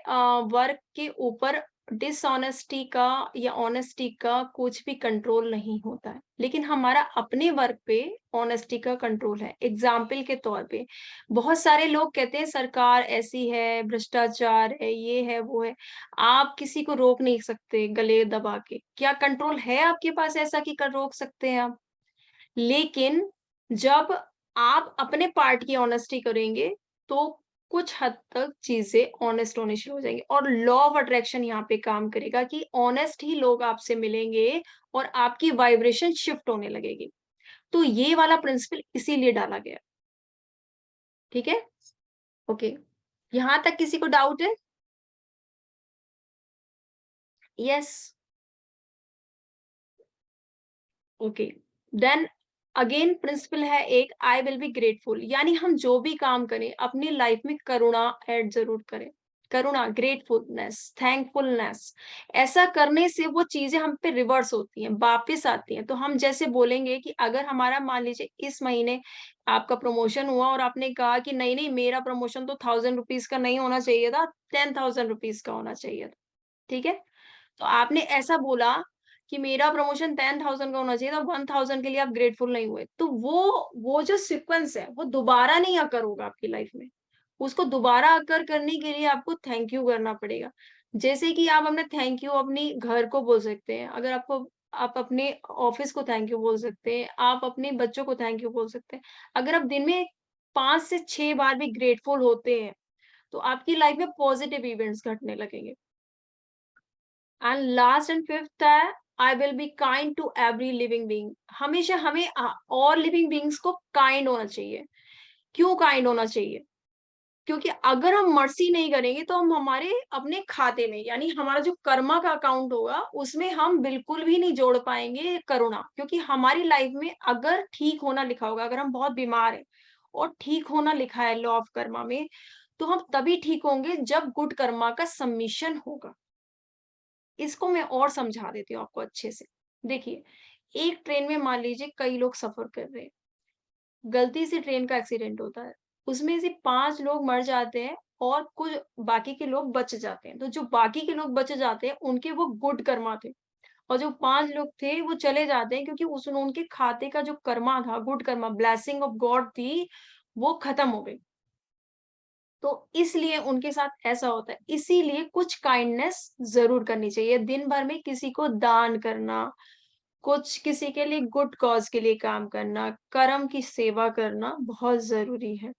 वर्क के ऊपर डिसऑनेस्टी का या ऑनेस्टी का कुछ भी कंट्रोल नहीं होता है, लेकिन हमारा अपने वर्क पे ऑनेस्टी का कंट्रोल है। एग्जाम्पल के तौर पे बहुत सारे लोग कहते हैं सरकार ऐसी है, भ्रष्टाचार है, ये है वो है, आप किसी को रोक नहीं सकते गले दबा के, क्या कंट्रोल है आपके पास ऐसा कि कर रोक सकते हैं आप? लेकिन जब आप अपने पार्ट की ऑनेस्टी करेंगे तो कुछ हद तक चीजें ऑनेस्ट होनी शुरू हो जाएंगी, और लॉ ऑफ अट्रैक्शन यहाँ पे काम करेगा कि ऑनेस्ट ही लोग आपसे मिलेंगे और आपकी वाइब्रेशन शिफ्ट होने लगेगी। तो ये वाला प्रिंसिपल इसीलिए डाला गया, ठीक है? ओके यहां तक किसी को डाउट है? Yes, okay then again principle है एक, आई विल बी ग्रेटफुल, यानी हम जो भी काम करें अपनी लाइफ में करुणा ऐड जरूर करें, करुणा, ग्रेटफुलनेस, थैंकफुलनेस। ऐसा करने से वो चीजें हम पे रिवर्स होती हैं, वापिस आती हैं। तो हम जैसे बोलेंगे कि अगर हमारा मान लीजिए इस महीने आपका प्रमोशन हुआ और आपने कहा कि नहीं नहीं मेरा प्रमोशन तो 1000 रुपीज का नहीं होना चाहिए था, 10,000 रुपीज का होना चाहिए था, ठीक है? तो आपने ऐसा बोला कि मेरा प्रमोशन 10,000 का होना चाहिए था, 1000 के लिए आप ग्रेटफुल नहीं हुए, तो वो जो सीक्वेंस है वो दोबारा नहीं अकर होगा आपकी लाइफ में। उसको दोबारा अकर करने के लिए आपको थैंक यू करना पड़ेगा। जैसे कि आप अपने थैंक यू अपनी घर को बोल सकते हैं, अगर आपको आप अपने ऑफिस को थैंक यू बोल सकते हैं, आप अपने बच्चों को थैंक यू बोल सकते हैं। अगर आप दिन में 5 से 6 बार भी ग्रेटफुल होते हैं तो आपकी लाइफ में पॉजिटिव इवेंट्स घटने लगेंगे। एंड लास्ट एंड फिफ्थ है, I will be kind to every living being. हमेशा हमें और लिविंग बीइंग्स को काइंड होना चाहिए। क्यों काइंड होना चाहिए? क्योंकि अगर हम मर्सी नहीं करेंगे तो हम हमारे अपने खाते में, यानी हमारा जो कर्मा का अकाउंट होगा उसमें हम बिल्कुल भी नहीं जोड़ पाएंगे करुणा। क्योंकि हमारी लाइफ में अगर ठीक होना लिखा होगा, अगर हम बहुत बीमार हैं और ठीक होना लिखा है लॉ ऑफ कर्मा में, तो हम तभी ठीक होंगे जब गुड कर्मा का सबमिशन होगा। इसको मैं और समझा देती हूँ आपको अच्छे से। देखिए एक ट्रेन में मान लीजिए कई लोग सफर कर रहे हैं, गलती से ट्रेन का एक्सीडेंट होता है, उसमें से 5 लोग मर जाते हैं और कुछ बाकी के लोग बच जाते हैं। तो जो बाकी के लोग बच जाते हैं उनके वो गुड कर्मा थे, और जो 5 लोग थे वो चले जाते हैं क्योंकि उस उनके खाते का जो कर्मा था, good Karma, blessing of God थी, वो खत्म हो गई। तो इसलिए उनके साथ ऐसा होता है। इसीलिए कुछ काइंडनेस जरूर करनी चाहिए दिन भर में, किसी को दान करना, कुछ किसी के लिए गुड कॉज के लिए काम करना, कर्म की सेवा करना बहुत जरूरी है,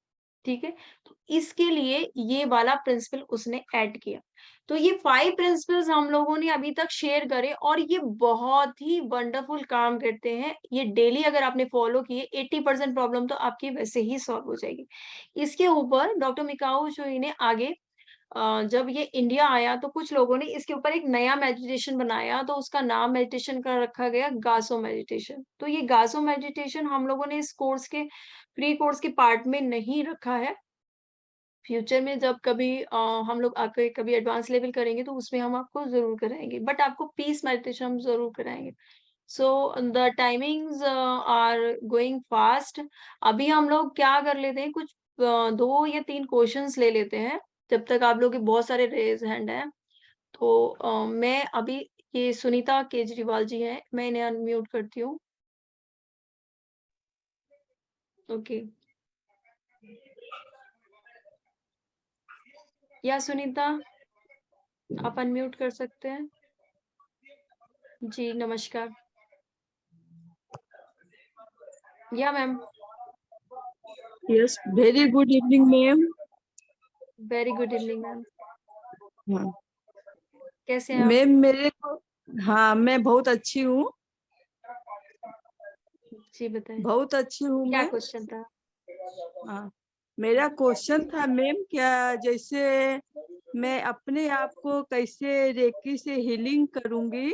ठीक है? तो इसके लिए ये वाला प्रिंसिपल उसने ऐड किया। तो ये 5 प्रिंसिपल्स हम लोगों ने अभी तक शेयर करे और ये बहुत ही वंडरफुल काम करते हैं। ये डेली अगर आपने फॉलो किए 80% प्रॉब्लम तो आपकी वैसे ही सॉल्व हो जाएगी। इसके ऊपर डॉक्टर मिकाओ शोई ने आगे जब ये इंडिया आया तो कुछ लोगों ने इसके ऊपर एक नया मेडिटेशन बनाया, तो उसका नाम मेडिटेशन का रखा गया गासो मेडिटेशन। तो ये गासो मेडिटेशन हम लोगों ने इस कोर्स के प्री कोर्स के पार्ट में नहीं रखा है। फ्यूचर में जब कभी हम लोग आके कभी एडवांस लेवल करेंगे तो उसमें हम आपको ज़रूर कराएँगे, बट आपको पीस मेडिटेशन हम ज़रूर कराएँगे। So the timings are going fast. अभी हम लोग क्या कर लेते हैं, कुछ 2 या 3 क्वेश्चंस ले लेते हैं, जब तक आप लोग के बहुत सारे रेज़ हैंड हैं। तो मैं अभी ये सुनीता केजरीवाल जी हैं, मैं इन्हें अनम्यूट करती हूँ। ओके। या सुनीता, आप अनम्यूट कर सकते हैं? जी, नमस्कार। या ma'am, Yes, very good evening, ma'am. Very good evening ma'am. हाँ, कैसे हैं आप? मैम मेरे को, हाँ मैं बहुत अच्छी हूँ, जी बताएं, बहुत अच्छी हूँ क्या मैं। क्वेश्चन था? हाँ, मेरा क्वेश्चन था मैम, क्या जैसे मैं अपने आप को कैसे रेकी से हीलिंग करूंगी,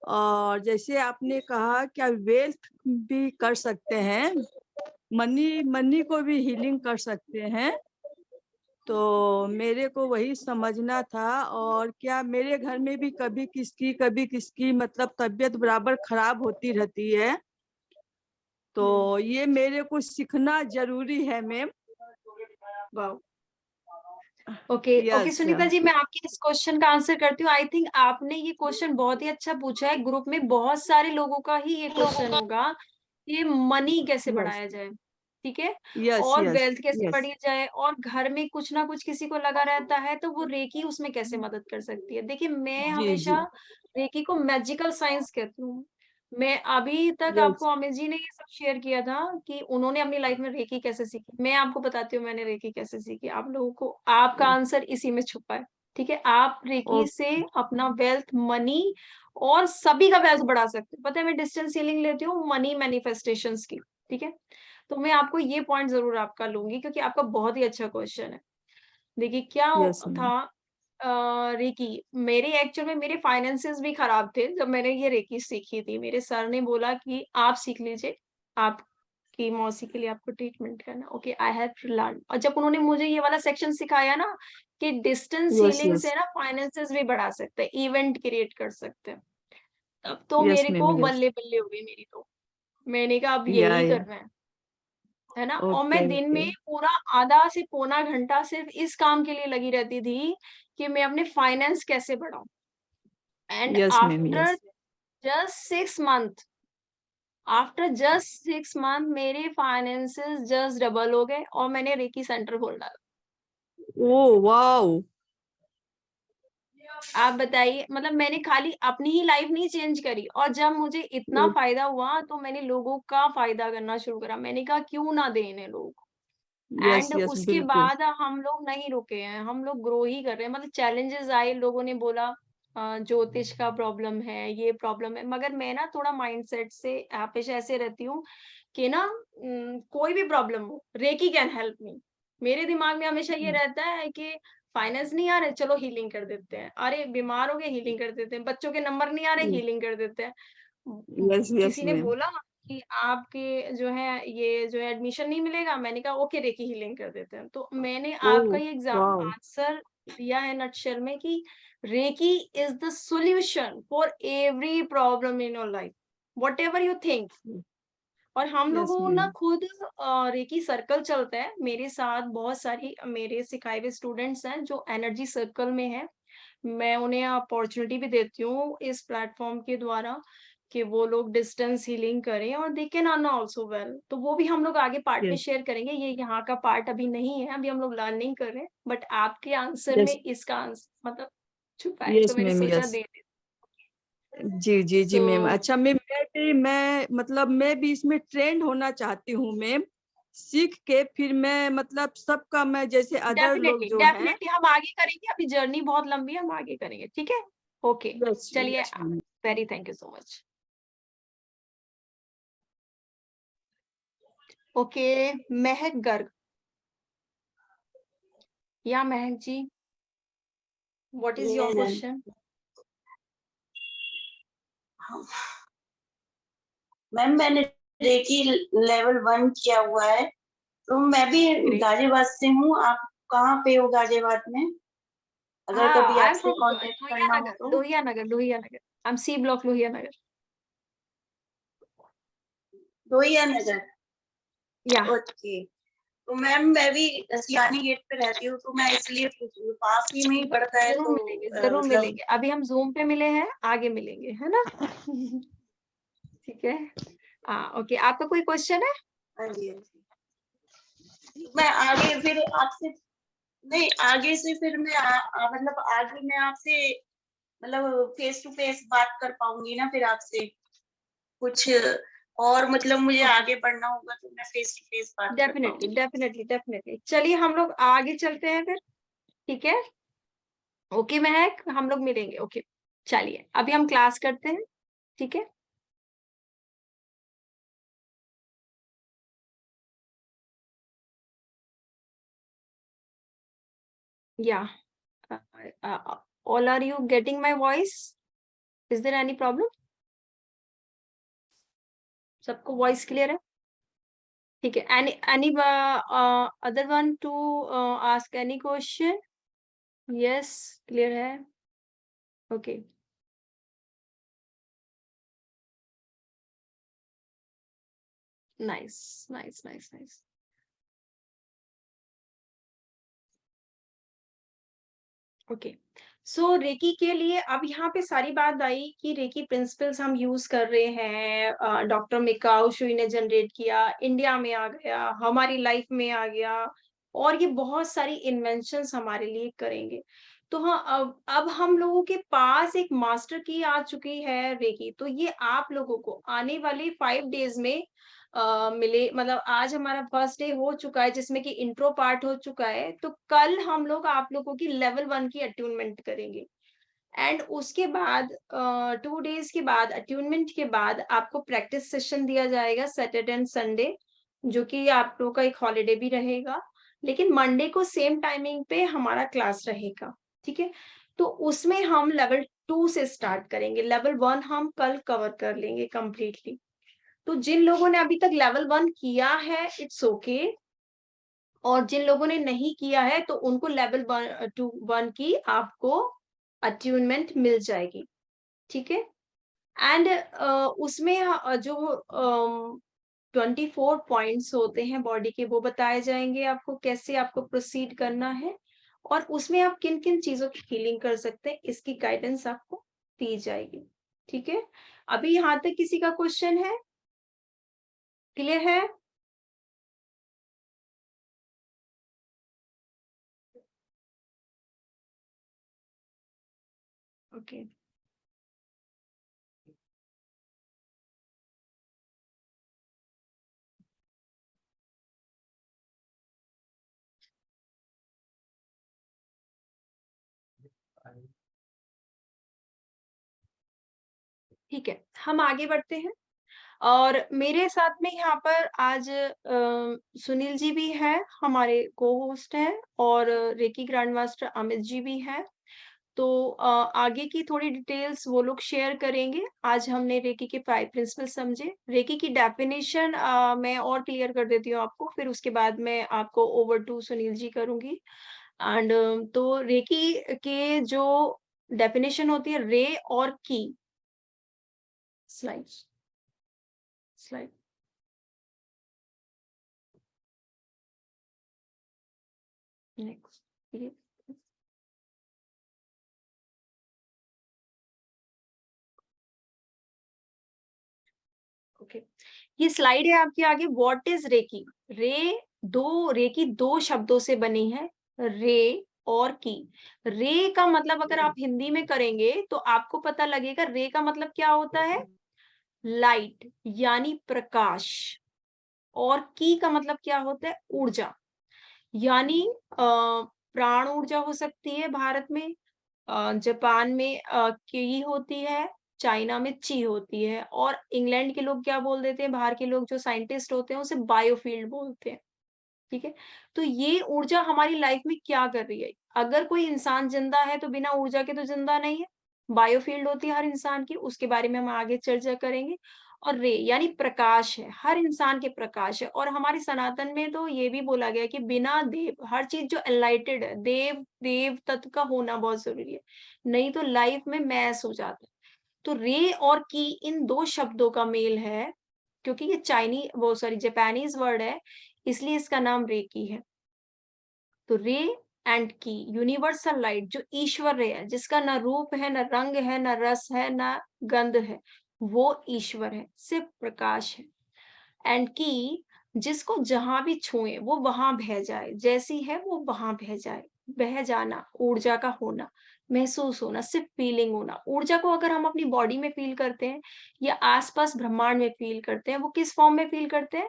और जैसे आपने कहा क्या वेल्थ भी कर सकते हैं, मनी मनी को भी हीलिंग कर सकते हैं, तो मेरे को वही समझना था। और क्या मेरे घर में भी कभी किसकी मतलब तबीयत बराबर खराब होती रहती है, तो ये मेरे को सीखना जरूरी है ma'am. Wow. Okay, okay yes. Sunita ji, मैं आपके इस क्वेश्चन का आंसर करती हूँ। आई थिंक आपने ये क्वेश्चन बहुत ही अच्छा पूछा है। ग्रुप में बहुत सारे लोगों का ही ये क्वेश्चन होगा, ये मनी कैसे यस बढ़ाया जाए, ठीक है? यस और यस वेल्थ कैसे यस बढ़ी जाए, और घर में कुछ ना कुछ किसी को लगा रहता है तो वो रेकी उसमें कैसे मदद कर सकती है। देखिए, मैं जी जी। हमेशा रेकी को मैजिकल साइंस कहती हूँ। मैं अभी तक यस आपको अमित जी ने ये सब शेयर किया था कि उन्होंने अपनी लाइफ में रेकी कैसे सीखी। मैं आपको बताती हूँ मैंने रेकी कैसे सीखी। आप लोगों को आपका आंसर इसी में छुपा है, ठीक है? आप रेकी से ओके। अपना वेल्थ, मनी और सभी का वेल्थ बढ़ा सकते हो। पता है, मैं डिस्टेंस हीलिंग लेती हूँ मनी मैनिफेस्टेशंस की, ठीक है? तो मैं आपको ये पॉइंट ज़रूर आपका लूँगी क्योंकि आपका बहुत ही अच्छा क्वेश्चन है। देखिए क्या यस मैम। था, रेकी मेरे एक्चुअल में मेरे फाइनेंसेस भी खराब थे जब मैंने ये रेकी सीखी थी। मेरे सर ने बोला कि आप सीख लीजिए, आपकी मौसी के लिए आपको ट्रीटमेंट करना। Okay, I have learn. और जब उन्होंने मुझे ये वाला सेक्शन सिखाया ना कि डिस्टेंस यस हीलिंग यस से ना फाइनेंसेस भी बढ़ा सकते हैं, इवेंट क्रिएट कर सकते हैं, तब तो यस मेरे मैम। को यस बल्ले बल्ले हो गई मेरी तो। मैंने कहा अब या यही करना है ना? और ओके मैं दिन ओके। में पूरा आधा से पौना घंटा सिर्फ इस काम के लिए लगी रहती थी कि मैं अपने फाइनेंस कैसे बढ़ाऊं। And yes ma'am. Yes just 6 month after just 6 month मेरे फाइनेंसेस जस्ट डबल हो गए और मैंने रेकी सेंटर खोल डाला। Oh wow. आप बताइए, मतलब मैंने खाली अपनी ही लाइफ नहीं चेंज करी, और जब मुझे इतना फायदा हुआ तो मैंने लोगों का फायदा करना शुरू करा। मैंने कहा क्यों ना दें इन्हें लोग। यस एंड यस उसके बिल्कुल। बाद हम लोग नहीं रुके हैं, हम लोग ग्रो ही कर रहे हैं। मतलब चैलेंजेस आए, लोगों ने बोला ज्योतिष का प्रॉब्लम है, ये प्रॉब्लम है, मगर मैं ना थोड़ा माइंडसेट से हमेशा ऐसे रहती हूँ कि ना कोई भी प्रॉब्लम हो, रेकी कैन हेल्प मी। मेरे दिमाग में हमेशा ये रहता है कि फाइनेंस नहीं आ रहे, चलो हीलिंग कर देते हैं। अरे बीमार हो गए, हीलिंग कर देते हैं। बच्चों के नंबर नहीं आ रहे, हीलिंग कर देते हैं। यस यस किसी ने मैम। बोला कि आपके जो है ये जो है एडमिशन नहीं मिलेगा, मैंने कहा ओके रेकी हीलिंग कर देते हैं। तो मैंने ओ आपका ये एग्जाम वाओ। आंसर दिया है नटशेल में कि Reiki is the solution for every problem in your life, whatever you think. और हम यस लोगों मैम। ना खुद रेकी सर्कल चलता है मेरे साथ, बहुत सारी मेरे सिखाए हुए स्टूडेंट्स हैं जो एनर्जी सर्कल में है। मैं उन्हें अपॉर्चुनिटी भी देती हूँ इस प्लेटफॉर्म के द्वारा कि वो लोग डिस्टेंस हीलिंग करें और they can earn also well. तो वो भी हम लोग आगे पार्ट में यस शेयर करेंगे। ये यहाँ का पार्ट अभी नहीं है, अभी हम लोग लर्निंग कर रहे हैं, बट आपके आंसर में यस इसका आंसर मतलब छुपा है, तो यस मैंने मैम। सोचा यस दे दे। जी जी जी सो मैम। अच्छा मैम, मैं मतलब मैं भी इसमें ट्रेंड होना चाहती हूँ मैम, सीख के फिर मैं मतलब सबका मैं जैसे अदर लोग डेफिनेटली जो है डेफिनेटली हम आगे करेंगे, अभी जर्नी बहुत लंबी है, हम आगे करेंगे, ठीक है। ओके चलिए, very thank you so much. Okay Mahak Garg, या Mahak ji, what is your question? Ma'am मैंने रेकी लेवल 1 किया हुआ है, तो मैं भी Great. गाजियाबाद से हूँ। आप कहाँ पे हो गाजियाबाद में? अगर कभी आई एम आपसे फ्रॉम कांटेक्ट करना हो तो। Lohia Nagar, I am C block Lohia Nagar. Lohia Nagar, या ओके। तो मैम मैं भी सियानी गेट पे रहती हूँ, तो मैं इसलिए पूछ रही हूँ, पास ही में ही पड़ता है जरूर तो मिलेंगे, जरूर मतलब। मिलेंगे। अभी हम जूम पे मिले हैं, आगे मिलेंगे, है ना? ठीक है। ओके, आपका कोई क्वेश्चन है? हाँ जी, हाँ जी। मैं आगे फिर आपसे नहीं, आगे से फिर मैं मतलब आगे मैं आपसे मतलब फेस टू फेस बात कर पाऊंगी ना फिर आपसे कुछ, और मतलब मुझे आगे बढ़ना होगा तो मैं फेस टू फेस बात कर डेफिनेटली पाऊंगी। Definitely definitely. चलिए हम लोग आगे चलते हैं फिर, ठीक है। ओके महक, हम लोग मिलेंगे। ओके चलिए, अभी हम क्लास करते हैं, ठीक है। या all are you getting my voice? Is there any problem? सबको वॉइस क्लियर है? ठीक है। any other one to ask any question? Yes, clear है। Okay nice nice nice nice. Okay so reiki के लिए अब यहाँ पे सारी बात आई कि रेकी प्रिंसिपल्स हम यूज कर रहे हैं, डॉक्टर मिकाओ शुई ने जनरेट किया, इंडिया में आ गया, हमारी लाइफ में आ गया, और ये बहुत सारी इन्वेंशंस हमारे लिए करेंगे। तो हाँ, अब हम लोगों के पास एक मास्टर की आ चुकी है रेकी, तो ये आप लोगों को आने वाले 5 डेज में मिले। मतलब आज हमारा फर्स्ट डे हो चुका है जिसमें कि इंट्रो पार्ट हो चुका है, तो कल हम लोग आप लोगों की लेवल 1 की अट्यूनमेंट करेंगे। एंड उसके बाद 2 डेज के बाद, अट्यूनमेंट के बाद आपको प्रैक्टिस सेशन दिया जाएगा सैटरडे एंड संडे, जो कि आप लोगों का एक हॉलीडे भी रहेगा। लेकिन मंडे को सेम टाइमिंग पे हमारा क्लास रहेगा, ठीक है। तो उसमें हम लेवल 2 से स्टार्ट करेंगे, लेवल 1 हम कल कवर कर लेंगे कंप्लीटली। तो जिन लोगों ने अभी तक लेवल 1 किया है इट्स ओके, और जिन लोगों ने नहीं किया है तो उनको लेवल 1 की आपको अट्यूनमेंट मिल जाएगी, ठीक है। एंड उसमें जो 24 पॉइंट्स होते हैं बॉडी के, वो बताए जाएंगे आपको, कैसे आपको प्रोसीड करना है, और उसमें आप किन किन चीजों की हीलिंग कर सकते हैं इसकी गाइडेंस आपको दी जाएगी, ठीक है। अभी यहाँ तक किसी का क्वेश्चन है? क्लियर है? ओके ठीक है, हम आगे बढ़ते हैं। और मेरे साथ में यहाँ पर आज सुनील जी भी है, हमारे को होस्ट हैं, और reiki grand master Amit ji भी हैं। तो आगे की थोड़ी डिटेल्स वो लोग शेयर करेंगे। आज हमने रेकी के 5 प्रिंसिपल समझे। रेकी की डेफिनेशन मैं और क्लियर कर देती हूँ आपको, फिर उसके बाद मैं आपको ओवर टू सुनील जी करूंगी। एंड तो रेकी के जो डेफिनेशन होती है, रे और की, स्लाइड स्लाइड नेक्स्ट, ओके ये स्लाइड है आपके आगे। What is recce? रेकी दो शब्दों से बनी है, रे और की। रे का मतलब अगर आप हिंदी में करेंगे तो आपको पता लगेगा, रे का मतलब क्या होता है? लाइट यानी प्रकाश। और की का मतलब क्या होता है? ऊर्जा, यानी प्राण ऊर्जा हो सकती है भारत में, जापान में की होती है, चाइना में ची होती है, और इंग्लैंड के लोग क्या बोल देते हैं, बाहर के लोग जो साइंटिस्ट होते हैं उसे बायोफील्ड बोलते हैं। ठीक है, तो ये ऊर्जा हमारी लाइफ में क्या कर रही है? अगर कोई इंसान जिंदा है तो बिना ऊर्जा के तो जिंदा नहीं है, बायोफील्ड होती है हर इंसान की, उसके बारे में हम आगे चर्चा करेंगे। और रे यानी प्रकाश है, हर इंसान के प्रकाश है। और हमारे सनातन में तो ये भी बोला गया है कि बिना देव, हर चीज जो एनलाइटेड है, देव तत्व का होना बहुत जरूरी है, नहीं तो लाइफ में मैस हो जाता है। तो रे और की इन दो शब्दों का मेल है, क्योंकि ये जापानीज वर्ड है, इसलिए इसका नाम रेकी है। तो रे एंड की, यूनिवर्सल लाइट, जो ईश्वर रे है, जिसका ना रूप है, ना रंग है, ना रस है, ना गंध है, वो ईश्वर है, सिर्फ प्रकाश है। एंड की, जिसको जहां भी छुए वो वहां बह जाए, जैसी है वो वहां बह जाए। बह जाना, ऊर्जा का होना, महसूस होना, सिर्फ फीलिंग होना। ऊर्जा को अगर हम अपनी बॉडी में फील करते हैं या आसपास ब्रह्मांड में फील करते हैं, वो किस फॉर्म में फील करते हैं?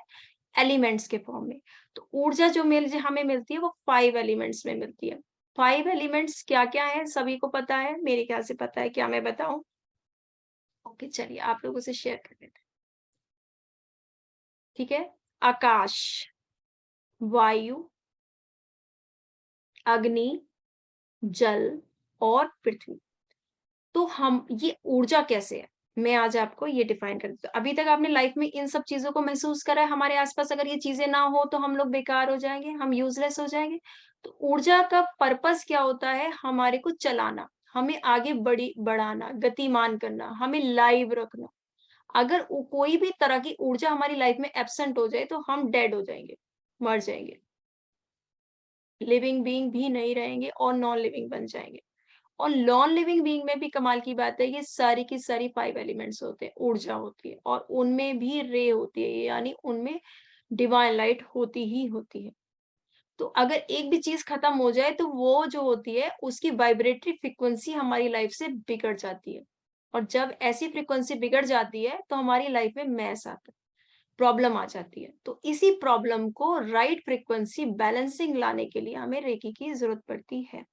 एलिमेंट्स के फॉर्म में। तो ऊर्जा जो हमें मिलती है वो 5 एलिमेंट्स में मिलती है। 5 एलिमेंट्स क्या क्या है, सभी को पता है, मेरे ख्याल से पता है, क्या मैं बताऊं? ओके, चलिए आप लोगों से शेयर कर देते हैं। ठीक है, आकाश, वायु, अग्नि, जल और पृथ्वी। तो हम ये ऊर्जा कैसे है, मैं आज आपको ये डिफाइन कर देती हूँ। अभी तक आपने लाइफ में इन सब चीजों को महसूस करा है, हमारे आसपास अगर ये चीजें ना हो तो हम लोग बेकार हो जाएंगे, हम यूजलेस हो जाएंगे। तो ऊर्जा का पर्पस क्या होता है? हमारे को चलाना, हमें आगे बढ़ाना, गतिमान करना, हमें लाइव रखना। अगर कोई भी तरह की ऊर्जा हमारी लाइफ में एब्सेंट हो जाए तो हम डेड हो जाएंगे, मर जाएंगे, लिविंग बीइंग भी नहीं रहेंगे और नॉन लिविंग बन जाएंगे। और नॉन लिविंग बीइंग में भी कमाल की बात है, ये सारी की सारी 5 एलिमेंट्स होते हैं, ऊर्जा होती है, और उनमें भी रे होती है, यानी उनमें डिवाइन लाइट होती ही होती है। तो अगर एक भी चीज खत्म हो जाए तो वो जो होती है उसकी वाइब्रेटरी फ्रीक्वेंसी हमारी लाइफ से बिगड़ जाती है। और जब ऐसी फ्रीक्वेंसी बिगड़ जाती है तो हमारी लाइफ में मैस आता है, प्रॉब्लम आ जाती है। तो इसी प्रॉब्लम को राइट फ्रीक्वेंसी बैलेंसिंग लाने के लिए हमें रेकी की जरूरत पड़ती है।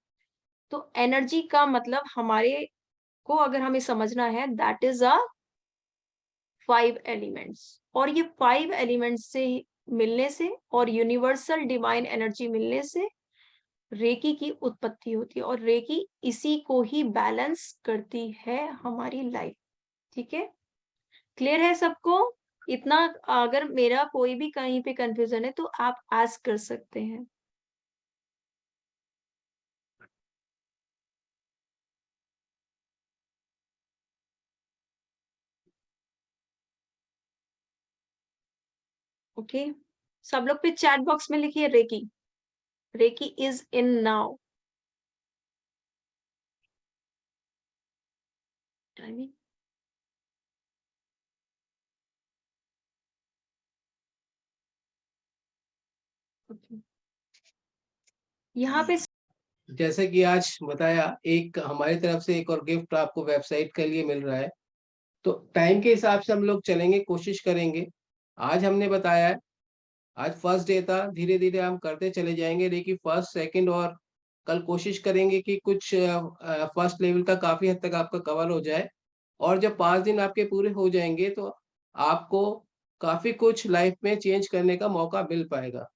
तो एनर्जी का मतलब हमारे को अगर हमें समझना है, दैट इज अ 5 एलिमेंट्स। और ये 5 एलिमेंट्स से मिलने से और यूनिवर्सल डिवाइन एनर्जी मिलने से रेकी की उत्पत्ति होती है, और रेकी इसी को ही बैलेंस करती है हमारी लाइफ। ठीक है, क्लियर है सबको? इतना, अगर मेरा कोई भी कहीं पे कंफ्यूजन है तो आप आस्क कर सकते हैं। ओके, सब लोग पे चैट बॉक्स में लिखिए Reiki, Reiki is in now. Timing okay, यहाँ पे जैसे कि आज बताया, एक हमारी तरफ से एक और गिफ्ट आपको वेबसाइट के लिए मिल रहा है। तो टाइम के हिसाब से हम लोग चलेंगे, कोशिश करेंगे। आज हमने बताया है, आज फर्स्ट डे था, धीरे धीरे हम करते चले जाएंगे। देखिए फर्स्ट सेकंड, और कल कोशिश करेंगे कि कुछ फर्स्ट लेवल का काफी हद तक आपका कवर हो जाए। और जब 5 दिन आपके पूरे हो जाएंगे तो आपको काफी कुछ लाइफ में चेंज करने का मौका मिल पाएगा।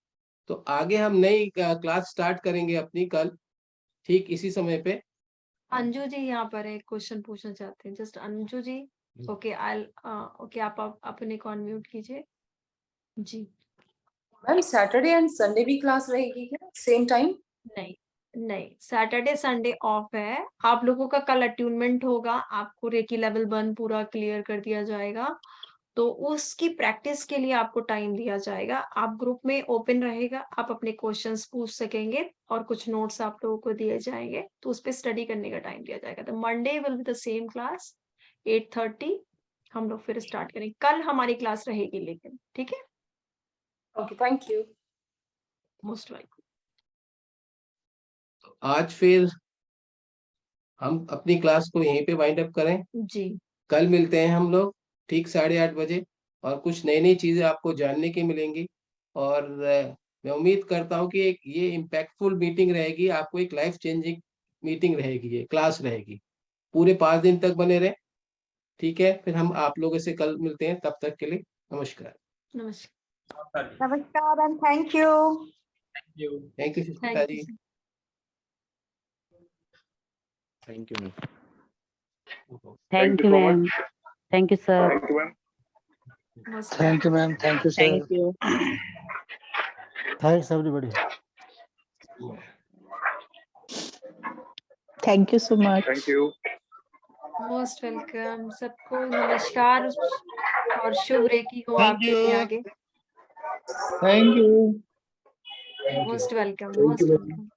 तो आगे हम नई क्लास स्टार्ट करेंगे अपनी कल, ठीक इसी समय पे। अंजू जी यहाँ पर एक क्वेश्चन पूछना चाहते हैं, जस्ट अंजू जी। ओके, आई ओके, आप अपने को अनम्यूट कीजिए जी। मैम सैटरडे एंड संडे भी क्लास रहेगी क्या सेम टाइम? नहीं नहीं, सैटरडे संडे ऑफ है। आप लोगों का कल अट्यूनमेंट होगा, आपको रेकी लेवल 1 पूरा क्लियर कर दिया जाएगा, तो उसकी प्रैक्टिस के लिए आपको टाइम दिया जाएगा। आप ग्रुप में ओपन रहेगा, आप अपने क्वेश्चंस पूछ सकेंगे और कुछ नोट्स आप लोगों को दिए जाएंगे, तो उस पर स्टडी करने का टाइम दिया जाएगा। तो Monday will be the same class 8:30, हम लोग फिर स्टार्ट करेंगे। कल हमारी क्लास रहेगी लेकिन, ठीक है? Okay, thank you. Most welcome. आज फिर हम अपनी क्लास को यहीं पे वाइंड अप करें। जी, कल मिलते हैं हम लोग ठीक 8:30 बजे। और कुछ नई-नई चीज़ें आपको जानने की मिलेंगी और मैं उम्मीद करता हूँ कि एक ये इम्पैक्टफुल मीटिंग रहेगी, आपको एक लाइफ चेंजिंग मीटिंग रहेगी ये, क्लास रहेगी। पूरे 5 दिन तक बने रहें, ठीक है? फिर हम आप लोगों से कल मिलते हैं, तब तक के लिए नमस्कार। नमस्कार। नमस्कार and thank you. Thank you Sushmita thank जी। You. Thank you ma'am. Thank you, ma'am. Thank you, sir. Most thank you ma'am, thank you sir. Thank you. Thanks everybody. Thank you so much. Most welcome. सबको नमस्कार और शुभ Reiki हो आपके लिए आगे। Thank you. Most welcome, most welcome.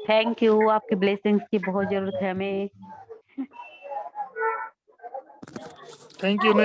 Thank you. आपके blessings की बहुत जरूरत है हमें। Thank you ma'am.